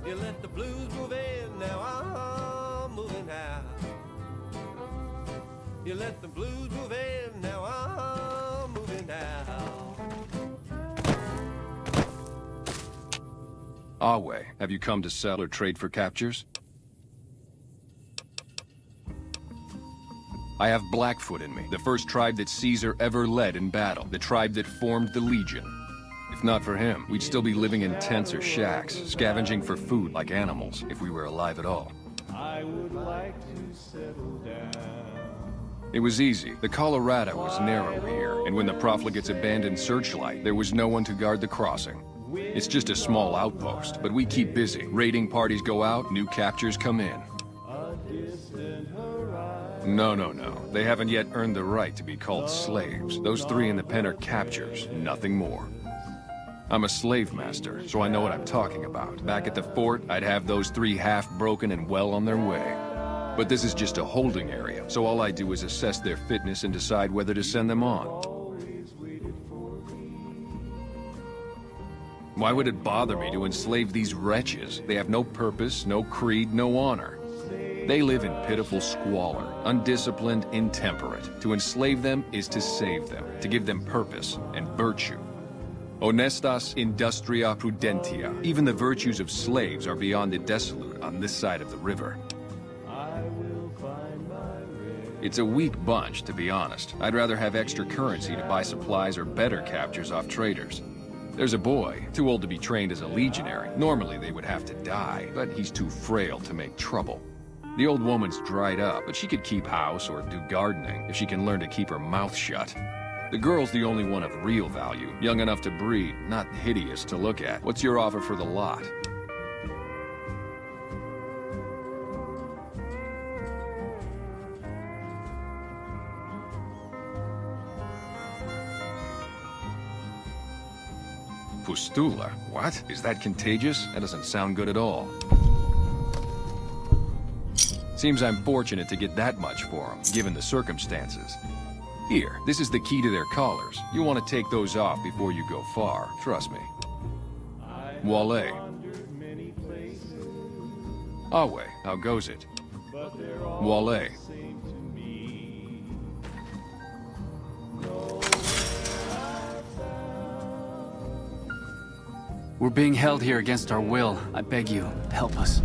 You let the blues move in, now I'm moving out. You let the blues move in, now I'm moving out. Our way. Have you come to sell or trade for captures? I have Blackfoot in me, the first tribe that Caesar ever led in battle, the tribe that formed the Legion. If not for him, we'd still be living in tents or shacks, scavenging for food like animals, if we were alive at all. I would like to settle down. It was easy. The Colorado was narrow here, and when the profligates abandoned Searchlight, there was no one to guard the crossing. It's just a small outpost, but we keep busy. Raiding parties go out, new captures come in. No. They haven't yet earned the right to be called slaves. Those 3 in the pen are captures, nothing more. I'm a slave master, so I know what I'm talking about. Back at the fort, I'd have those 3 half-broken and well on their way. But this is just a holding area, so all I do is assess their fitness and decide whether to send them on. Why would it bother me to enslave these wretches? They have no purpose, no creed, no honor. They live in pitiful squalor, undisciplined, intemperate. To enslave them is to save them, to give them purpose and virtue. Honestas industria prudentia. Even the virtues of slaves are beyond the dissolute on this side of the river. It's a weak bunch, to be honest. I'd rather have extra currency to buy supplies or better captures off traders. There's a boy, too old to be trained as a legionary. Normally they would have to die, but he's too frail to make trouble. The old woman's dried up, but she could keep house or do gardening if she can learn to keep her mouth shut. The girl's the only one of real value, young enough to breed, not hideous to look at. What's your offer for the lot? Pustula? What? Is that contagious? That doesn't sound good at all. Seems I'm fortunate to get that much for them, given the circumstances. Here, this is the key to their collars. You want to take those off before you go far, trust me. Wale. Awe, how goes it? Wale. We're being held here against our will. I beg you, help us.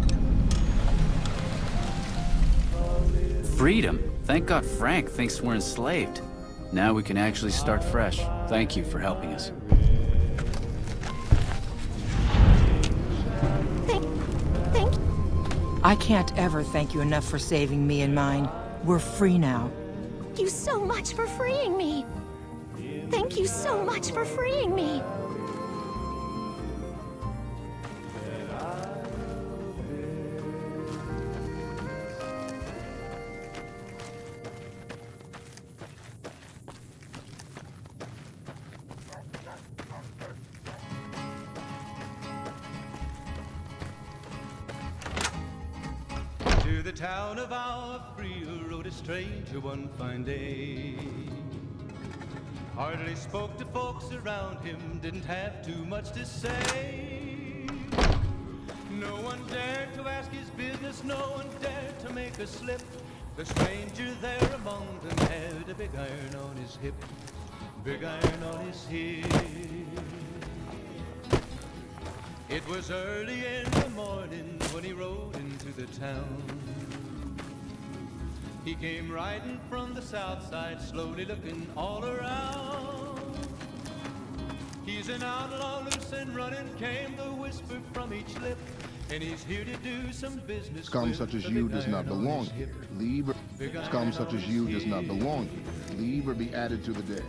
Freedom? Thank God Frank thinks we're enslaved. Now we can actually start fresh. Thank you for helping us. Thank you. I can't ever thank you enough for saving me and mine. We're free now. Thank you so much for freeing me. Thank you so much for freeing me. To the town of Alfria rode a stranger one fine day. Hardly spoke to folks around him, didn't have too much to say. No one dared to ask his business, no one dared to make a slip. The stranger there among them had a big iron on his hip, big iron on his hip. It was early in the morning when he rode into the town. He came riding from the south side, slowly looking all around. He's an outlaw, loose and running, came the whisper from each lip. And he's here to do some business. Scum such as you does not belong here. Leave or... Scum such as you does not belong here. Leave or be added to the dead.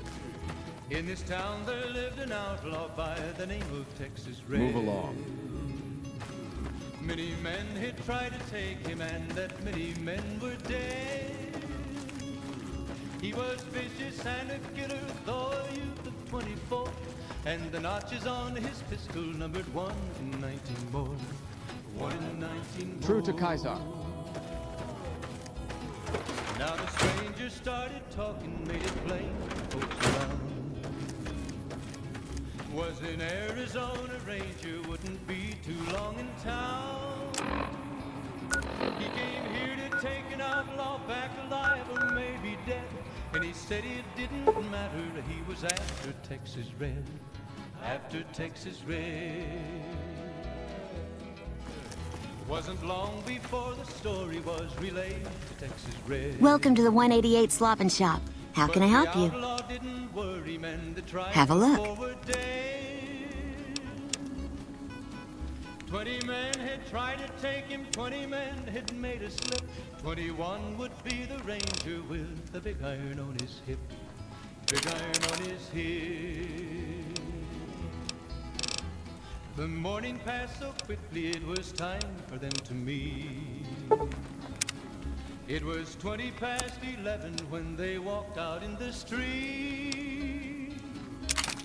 In this town there lived an outlaw by the name of Texas Red. Move along. Many men had tried to take him, and that many men were dead. He was vicious and a killer, though a youth of 24, and the notches on his pistol numbered 1 in 19 more. 1 in 19 more. True to Kaiser. Now the stranger started talking, made it plain to folks around. Was in Arizona Ranger, wouldn't be too long in town. He came here to take an outlaw back alive or maybe dead. And he said it didn't matter, he was after Texas Red. After Texas Red. Wasn't long before the story was relayed to Texas Red. Welcome to the 188 Slop and Shop. How can I help you? Have a look. 20 men had tried to take him, 20 men had made a slip. 21 would be the ranger with the big iron on his hip. Big iron on his hip. The morning passed so quickly, it was time for them to meet. It was 20 past 11 when they walked out in the street.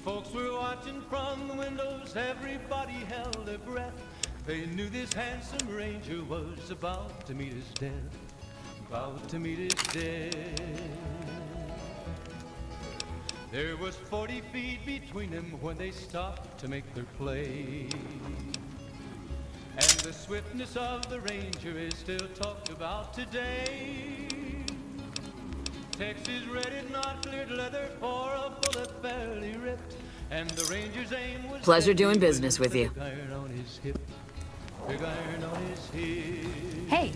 folks were watching from the windows, everybody held their breath. They knew this handsome ranger was about to meet his death, about to meet his death. There was 40 feet between them when they stopped to make their play. And the swiftness of the ranger is still talked about today. Texas red, not cleared leather for a bullet fairly ripped. And the ranger's aim was Pleasure doing business with you. big iron on his hip, big iron on his hip. Hey,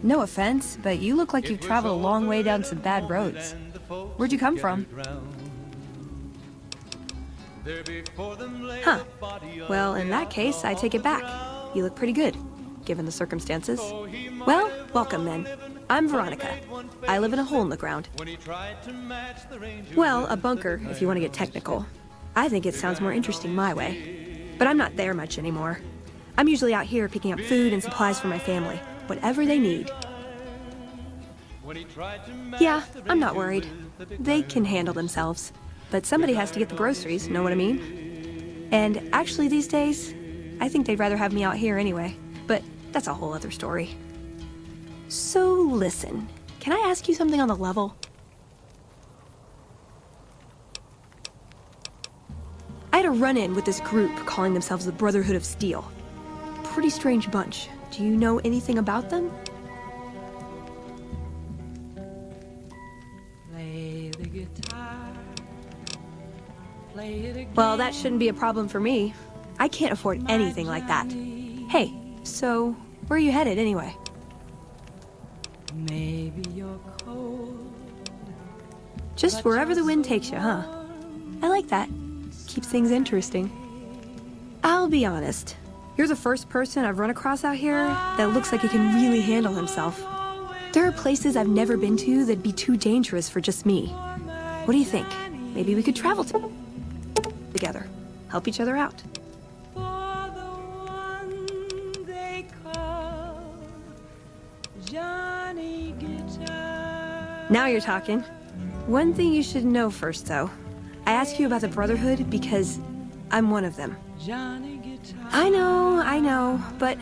no offense, but you look like you've traveled a long way down some bad roads. Where'd you come from? Huh. Well, in that case, I take it back. You look pretty good, given the circumstances. Well, welcome then. I'm Veronica. I live in a hole in the ground. Well, a bunker, if you want to get technical. I think it sounds more interesting my way. But I'm not there much anymore. I'm usually out here picking up food and supplies for my family, whatever they need. Yeah, I'm not worried. They can handle themselves. But somebody has to get the groceries, know what I mean? And actually these days, I think they'd rather have me out here anyway. But that's a whole other story. So listen, can I ask you something on the level? I had a run-in with this group calling themselves the Brotherhood of Steel. Pretty strange bunch. Do you know anything about them? Play the guitar. Play it again. Well, that shouldn't be a problem for me. I can't afford anything like that. Hey, so where are you headed anyway? Maybe you're cold. Just wherever the wind takes you, huh? I like that. Keeps things interesting. I'll be honest. You're the first person I've run across out here that looks like he can really handle himself. There are places I've never been to that'd be too dangerous for just me. What do you think? Maybe we could travel together. Help each other out. Johnny Guitar. Now you're talking. One thing you should know first, though. I asked you about the Brotherhood because I'm one of them. Johnny Guitar. I know, but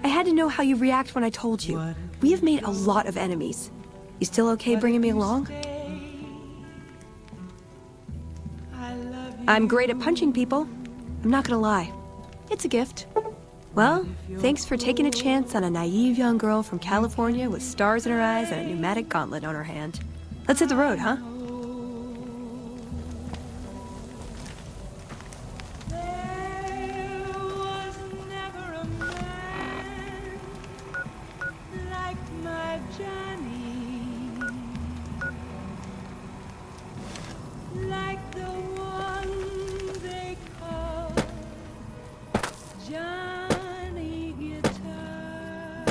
I had to know how you react when I told you. We have made a lot of enemies. You still okay bringing me along? I'm great at punching people. I'm not gonna lie. It's a gift. Well, thanks for taking a chance on a naive young girl from California with stars in her eyes and a pneumatic gauntlet on her hand. Let's hit the road, huh? Like the one they call Johnny Guitar.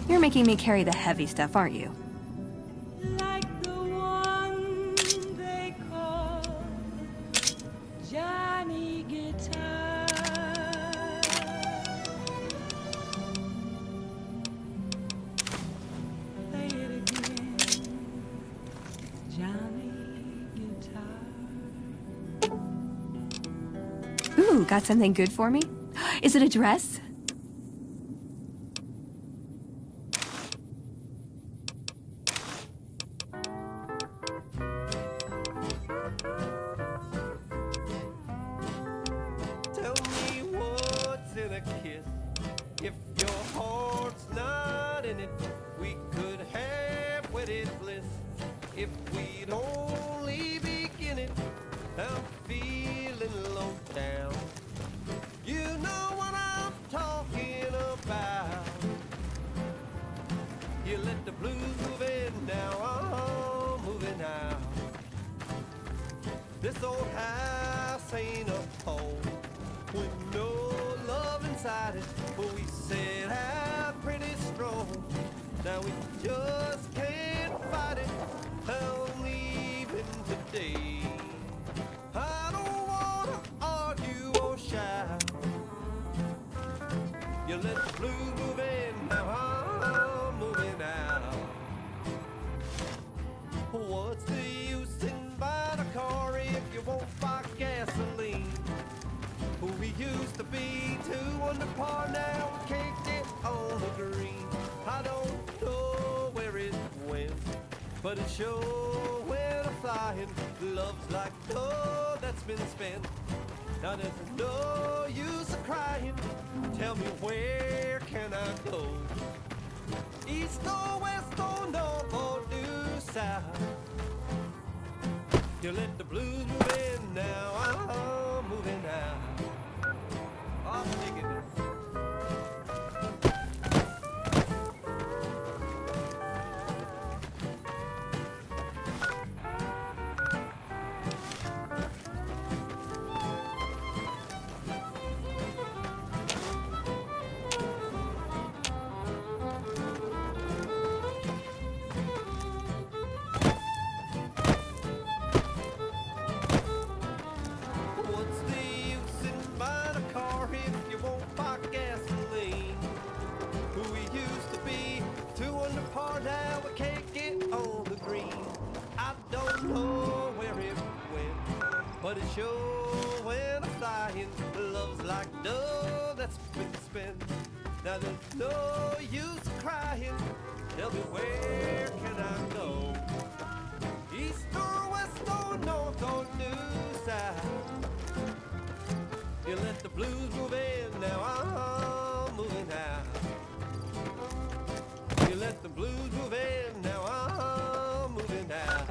You're making me carry the heavy stuff, aren't you? Like the one they call Johnny Guitar. Play it again, Johnny Guitar. Ooh, got something good for me? Is it a dress? Tell me what's in a kiss. If your heart's not in it, we could have wedded bliss. If we'd only begin it, I'm feeling low down. You know what I'm talking about. let the blues move in now, moving out. This old house ain't a home with no love inside it, but we set out pretty strong. Now we just can't fight it. I'm leaving today. I don't wanna argue or shout. You let the blues move in, now I'm moving out. What's the use in buying a car if you won't buy gasoline? We used to be 2 under par, now we can't get on the green. I don't know where it went, but it sure went a-flying. Love's like dough that's been spent. Now there's no use of crying. Tell me, where can I go? East or west or north or due south? You let the blues move in now, I'm moving out. I'm digging it. Now we can't get on the green. I don't know where it went, but it sure went a-flying. Love's like dough that's been spent. Now there's no use crying. Tell me, where can I go? East or west or north or due south? You let the blues move in, now I'm moving out. You let the blues move in, now I'm moving out.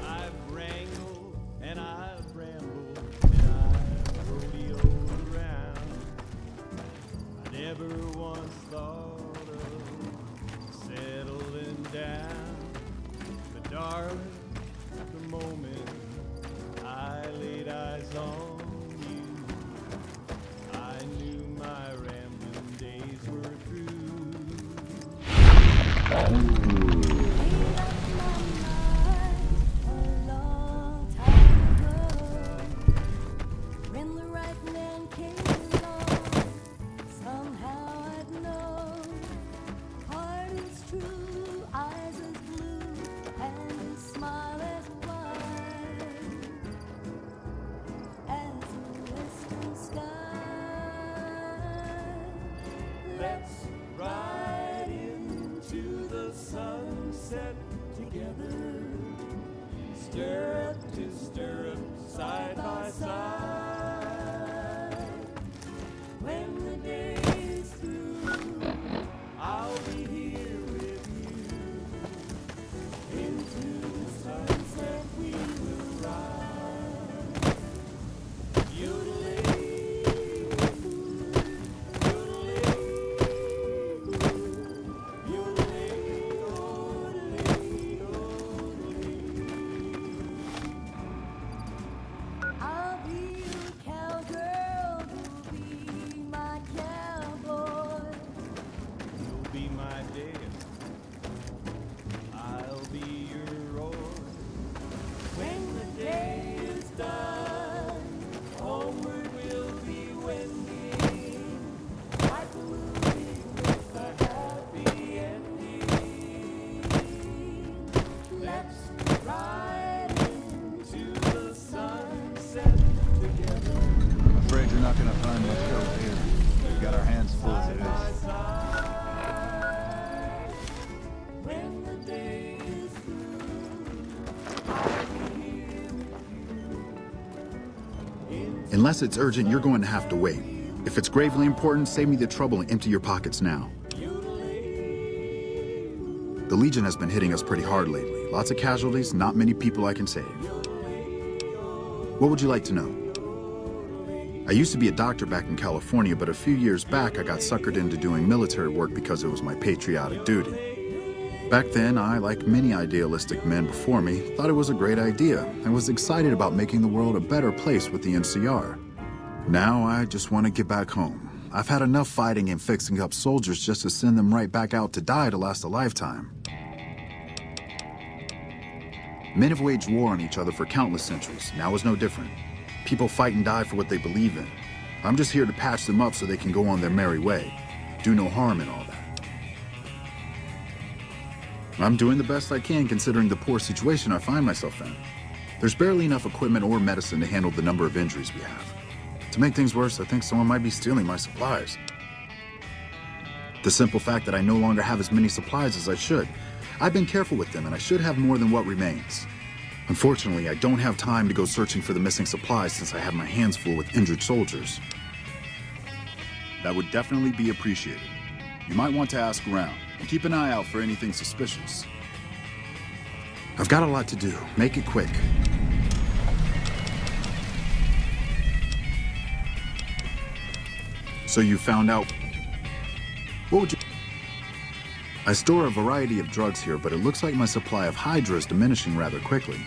I've wrangled and I've rambled and I've rodeoed around. I never once thought settling down, but darling, the moment I laid eyes on you, I knew my rambling days were through. When the right man came along, somehow I'd know. Heart is true, eyes as blue, and his smile as wide as the western sky. Let's ride into the sunset together, stirrup to stirrup, side by side. When the day is through, I'll be here with you. Into the sunset we will ride. Yodeling, yodeling, yodeling, I'll be your cowgirl, you'll be my cowboy. You'll be my dad. I'll be your oar. When the day is done, homeward we'll be wending, like a movie with a happy ending. Let's ride into the sunset together. I'm afraid you're not gonna find much help here. We've got our hands full as it is. When the day is through, I'll be here with you. Unless it's urgent, you're going to have to wait. If it's gravely important, save me the trouble and empty your pockets now. Yodeling, The Legion has been hitting us pretty hard lately. Lots of casualties, not many people I can save. What would you like to know? I used to be a doctor back in California, but a few years back I got suckered into doing military work because it was my patriotic duty. Back then, I, like many idealistic men before me, thought it was a great idea and was excited about making the world a better place with the NCR. Now I just want to get back home. I've had enough fighting and fixing up soldiers just to send them right back out to die to last a lifetime. Men have waged war on each other for countless centuries. Now is no different. People fight and die for what they believe in. I'm just here to patch them up so they can go on their merry way. Do no harm in all that. I'm doing the best I can considering the poor situation I find myself in. There's barely enough equipment or medicine to handle the number of injuries we have. To make things worse, I think someone might be stealing my supplies. The simple fact that I no longer have as many supplies as I should. I've been careful with them and I should have more than what remains. Unfortunately, I don't have time to go searching for the missing supplies since I have my hands full with injured soldiers. That would definitely be appreciated. You might want to ask around and keep an eye out for anything suspicious. I've got a lot to do. Make it quick. So you found out... What would you... I store a variety of drugs here, but it looks like my supply of Hydra is diminishing rather quickly.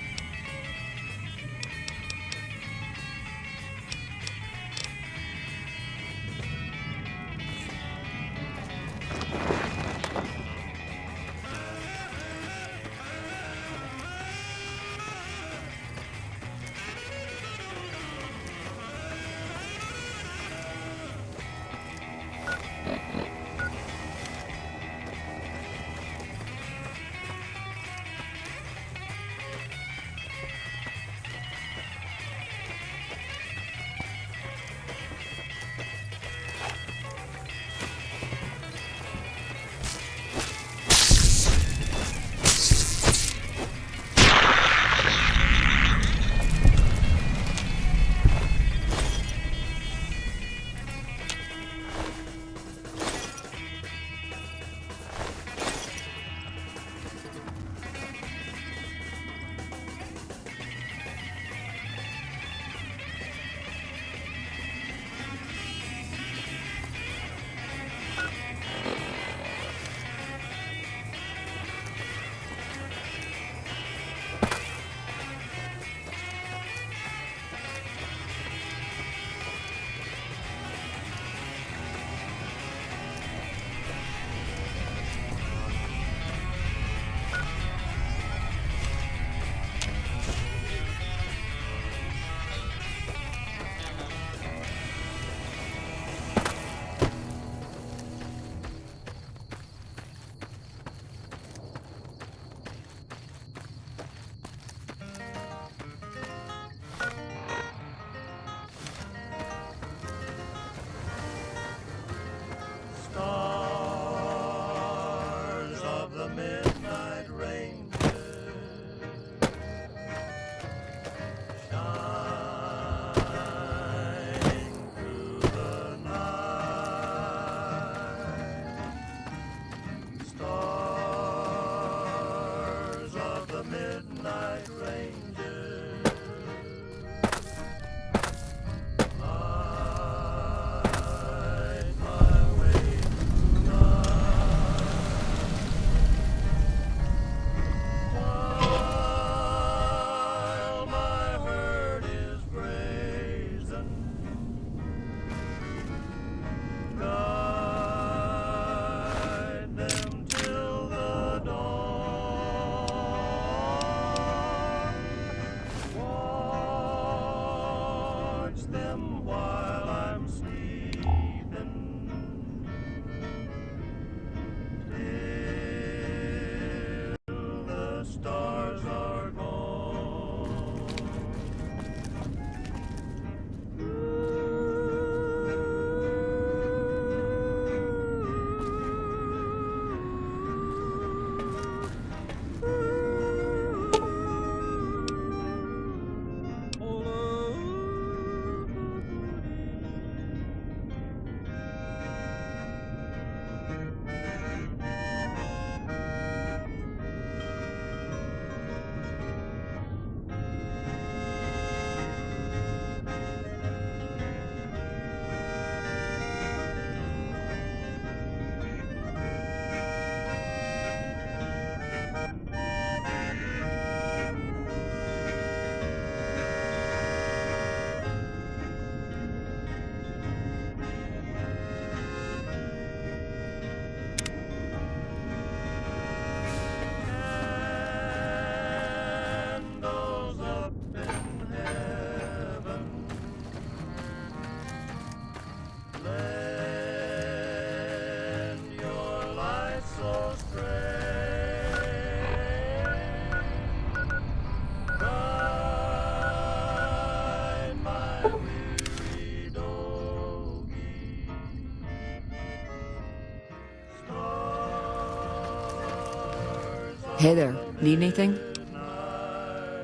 Hey there, need anything?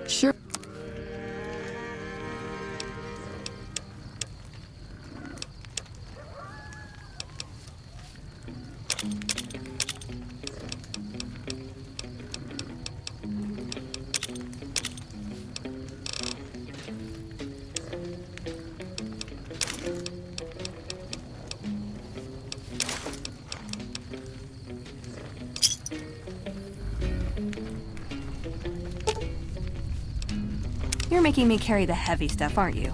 Sure. You're making me carry the heavy stuff, aren't you?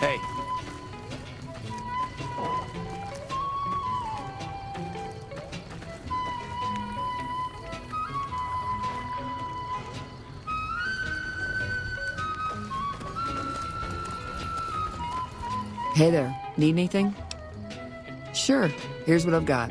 Hey. Hey there, need anything? Sure, here's what I've got.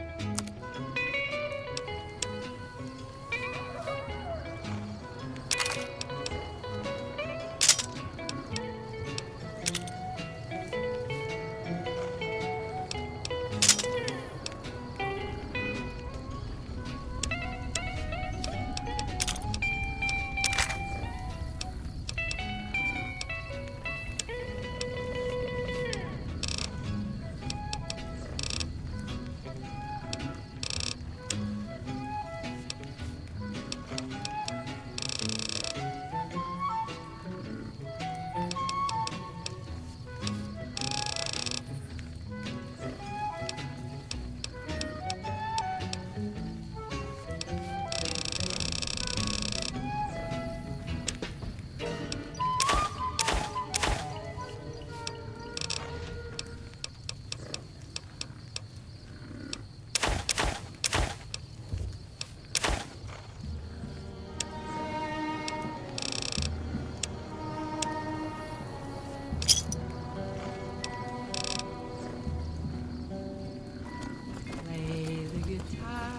Play the guitar,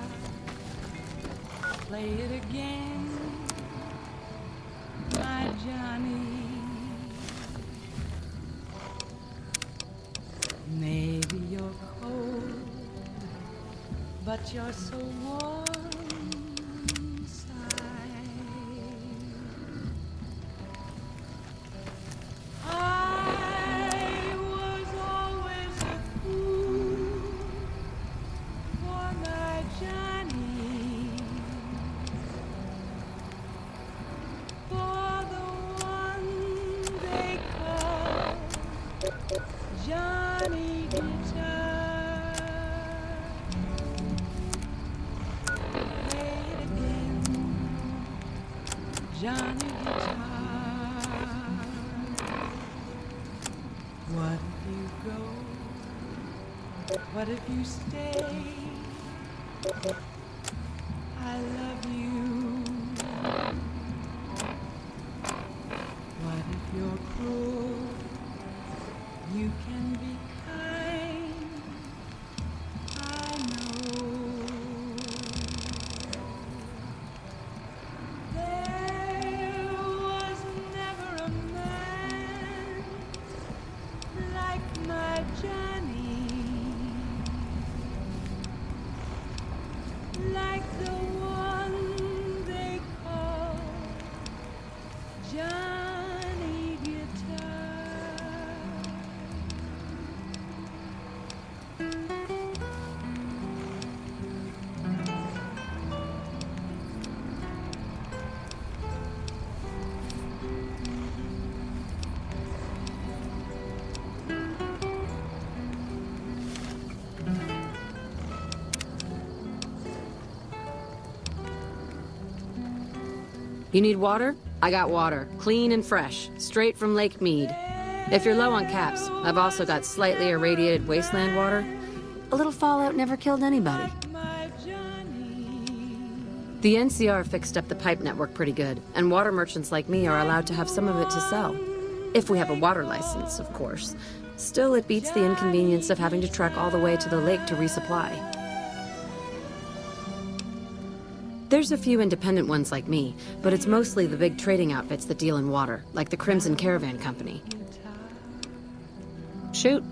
play it again, my Johnny. Maybe you're cold, but you're so warm inside. I was always a fool for my Johnny, for the one they call Johnny Guitar. Play it again, Johnny Guitar. What if you go? What if you stay? I love you. What if you're cruel? You can be kind. I know. There was never a man like my Johnny. You need water? I got water. Clean and fresh. Straight from Lake Mead. If you're low on caps, I've also got slightly irradiated wasteland water. A little fallout never killed anybody. The NCR fixed up the pipe network pretty good, and water merchants like me are allowed to have some of it to sell. If we have a water license, of course. Still, it beats the inconvenience of having to trek all the way to the lake to resupply. There's a few independent ones like me, but it's mostly the big trading outfits that deal in water, like the Crimson Caravan Company. Shoot.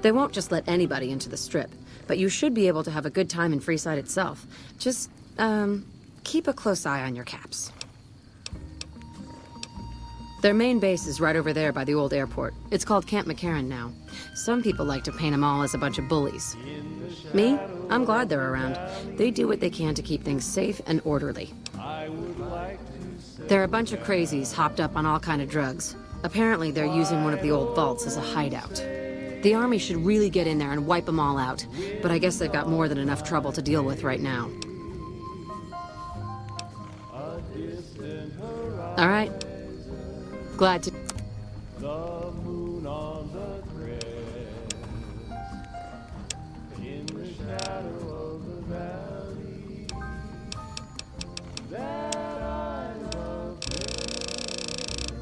They won't just let anybody into the Strip, but you should be able to have a good time in Freeside itself. Just, keep a close eye on your caps. Their main base is right over there by the old airport. It's called Camp McCarran now. Some people like to paint them all as a bunch of bullies. Me? I'm glad they're around. They do what they can to keep things safe and orderly. They're a bunch of crazies hopped up on all kind of drugs. Apparently they're using one of the old vaults as a hideout. The army should really get in there and wipe them all out, but I guess they've got more than enough trouble to deal with right now. All right. Glad to... The moon on the crest, in the shadow of the valley, that I love best.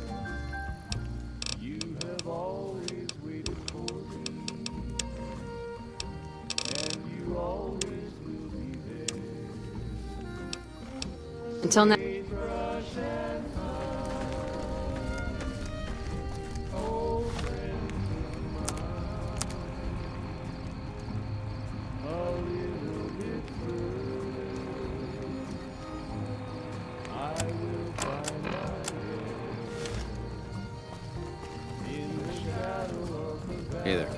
You have always waited for me, and you always will be there. Until now... Hey there.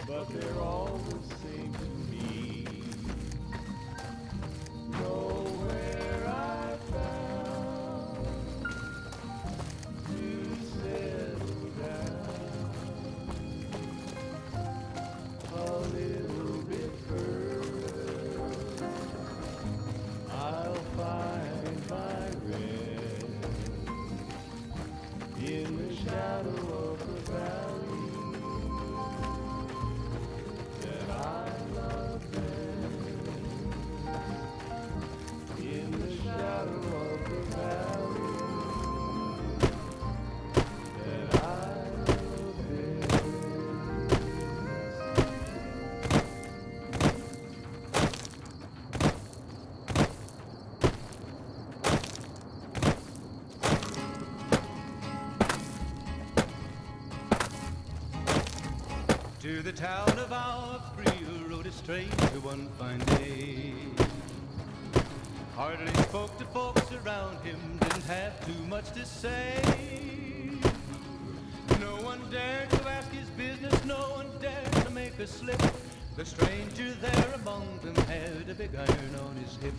But they're all the same to me. Nowhere I found to settle down a little bit further. I'll find my rest in the shadow of the valley. To the town of Alfreel rode a stranger one fine day. Hardly spoke to folks around him, didn't have too much to say. No one dared to ask his business, no one dared to make a slip. The stranger there among them had a big iron on his hip,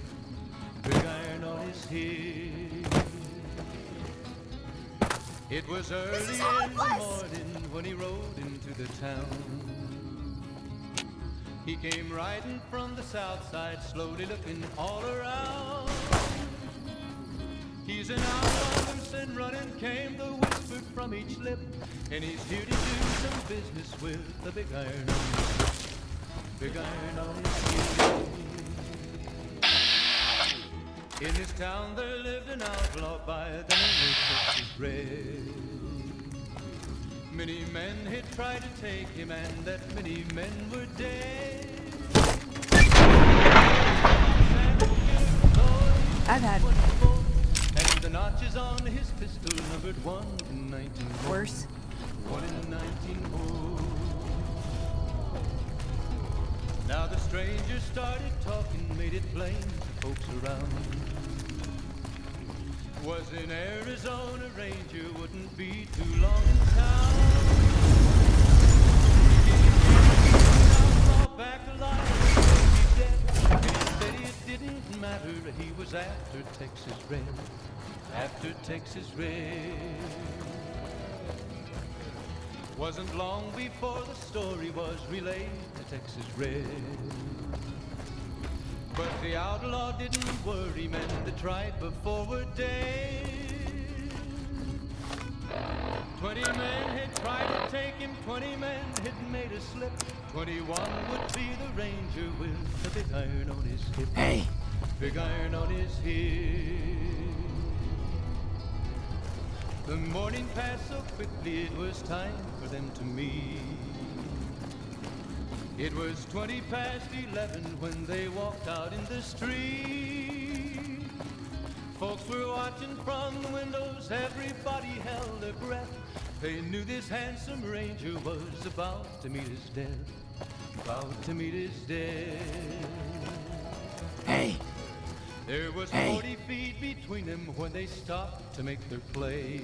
big iron on his hip. It was early in the morning when he rode into the town. He came riding from the south side, slowly looking all around. He's an outlaw, loose and running, came the whisper from each lip, and he's here to do some business with the big iron on his hip, big iron on his hip. In this town there lived an outlaw by the name of Texas Red. Many men had tried to take him, and that many men were dead. I've had And the notches on his pistol numbered 1 in 19. worse. 1 in 19. Now the stranger started talking, made it plain to folks around. Was in Arizona, Ranger wouldn't be too long in town. Back alive, he dead. And he said it didn't matter, he was after Texas Red. After Texas Red. Wasn't long before the story was relayed to Texas Red. But the outlaw didn't worry men that tried before were dead. 20 men had tried to take him, 20 men had made a slip. 21 would be the ranger with the big iron on his hip. Hey. Big iron on his hip. The morning passed so quickly it was time for them to meet. It was 20 past 11 when they walked out in the street. Folks were watching from the windows, everybody held their breath. They knew this handsome ranger was about to meet his death. About to meet his death. Hey. There was 40 feet between them when they stopped to make their play.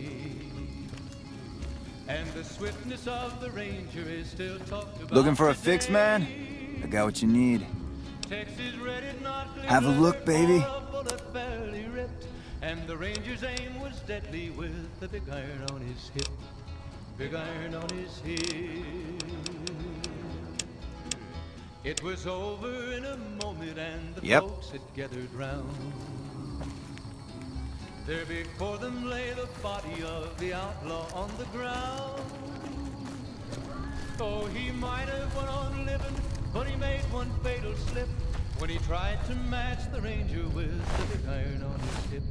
And the swiftness of the ranger is still talked about. Looking for a fix, man? I got what you need. Texas Red had not Have a look, baby. a bullet barely ripped. And the ranger's aim was deadly with the big iron on his hip. Big iron on his hip. It was over in a moment and the folks had gathered round. There before them lay the body of the outlaw on the ground. Oh, he might have went on living, but he made one fatal slip when he tried to match the ranger with the big iron on his hip.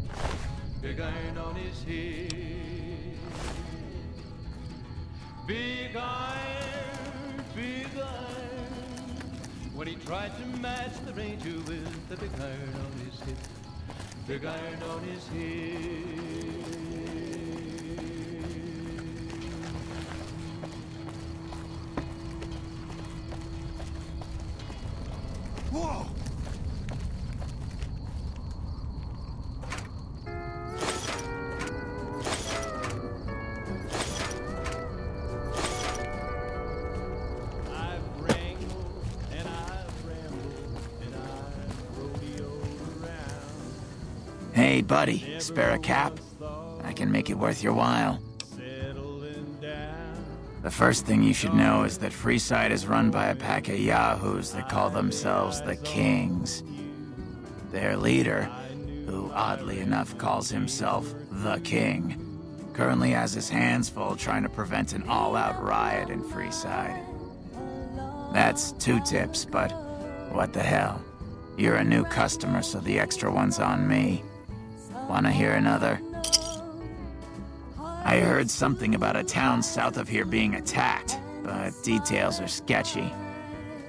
Big iron on his hip. Big iron, big iron. When he tried to match the ranger with the big iron on his hip. Big iron on his hip. Whoa! I've wrangled and I've rambled and I've rodeoed around. Hey, buddy, spare a cap? I can make it worth your while. The first thing you should know is that Freeside is run by a pack of yahoos that call themselves the Kings. Their leader, who oddly enough calls himself the King, currently has his hands full trying to prevent an all-out riot in Freeside. That's 2 tips, but what the hell? You're a new customer, so the extra one's on me. Wanna hear another? I heard something about a town south of here being attacked, but details are sketchy.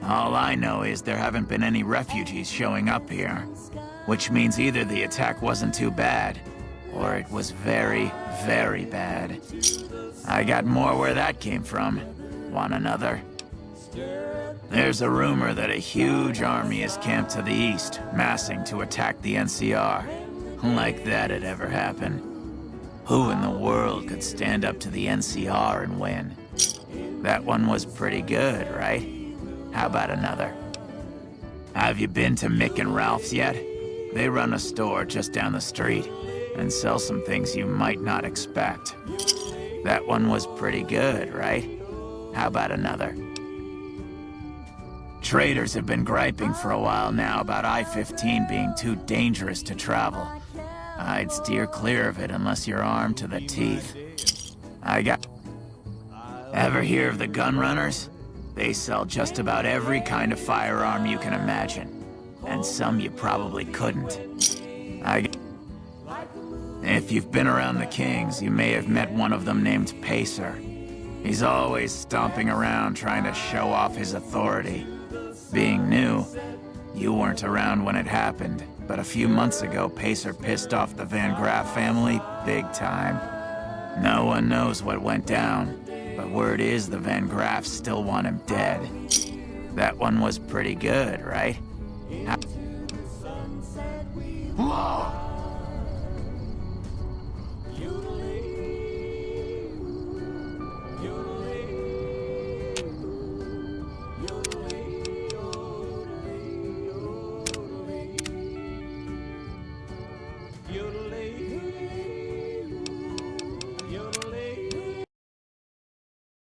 All I know is there haven't been any refugees showing up here, which means either the attack wasn't too bad, or it was very, very bad. I got more where that came from. Want another? There's a rumor that a huge army is camped to the east, massing to attack the NCR. Like that'd ever happen. Who in the world could stand up to the NCR and win? That one was pretty good, right? How about another? Have you been to Mick and Ralph's yet? They run a store just down the street and sell some things you might not expect. That one was pretty good, right? How about another? Traders have been griping for a while now about I-15 being too dangerous to travel. I'd steer clear of it unless you're armed to the teeth. Ever hear of the gun runners? They sell just about every kind of firearm you can imagine. And some you probably couldn't. If you've been around the Kings, you may have met one of them named Pacer. He's always stomping around trying to show off his authority. Being new, you weren't around when it happened, but a few months ago, Pacer pissed off the Van Graff family big time. No one knows what went down, but word is the Van Graffs still want him dead. That one was pretty good, right?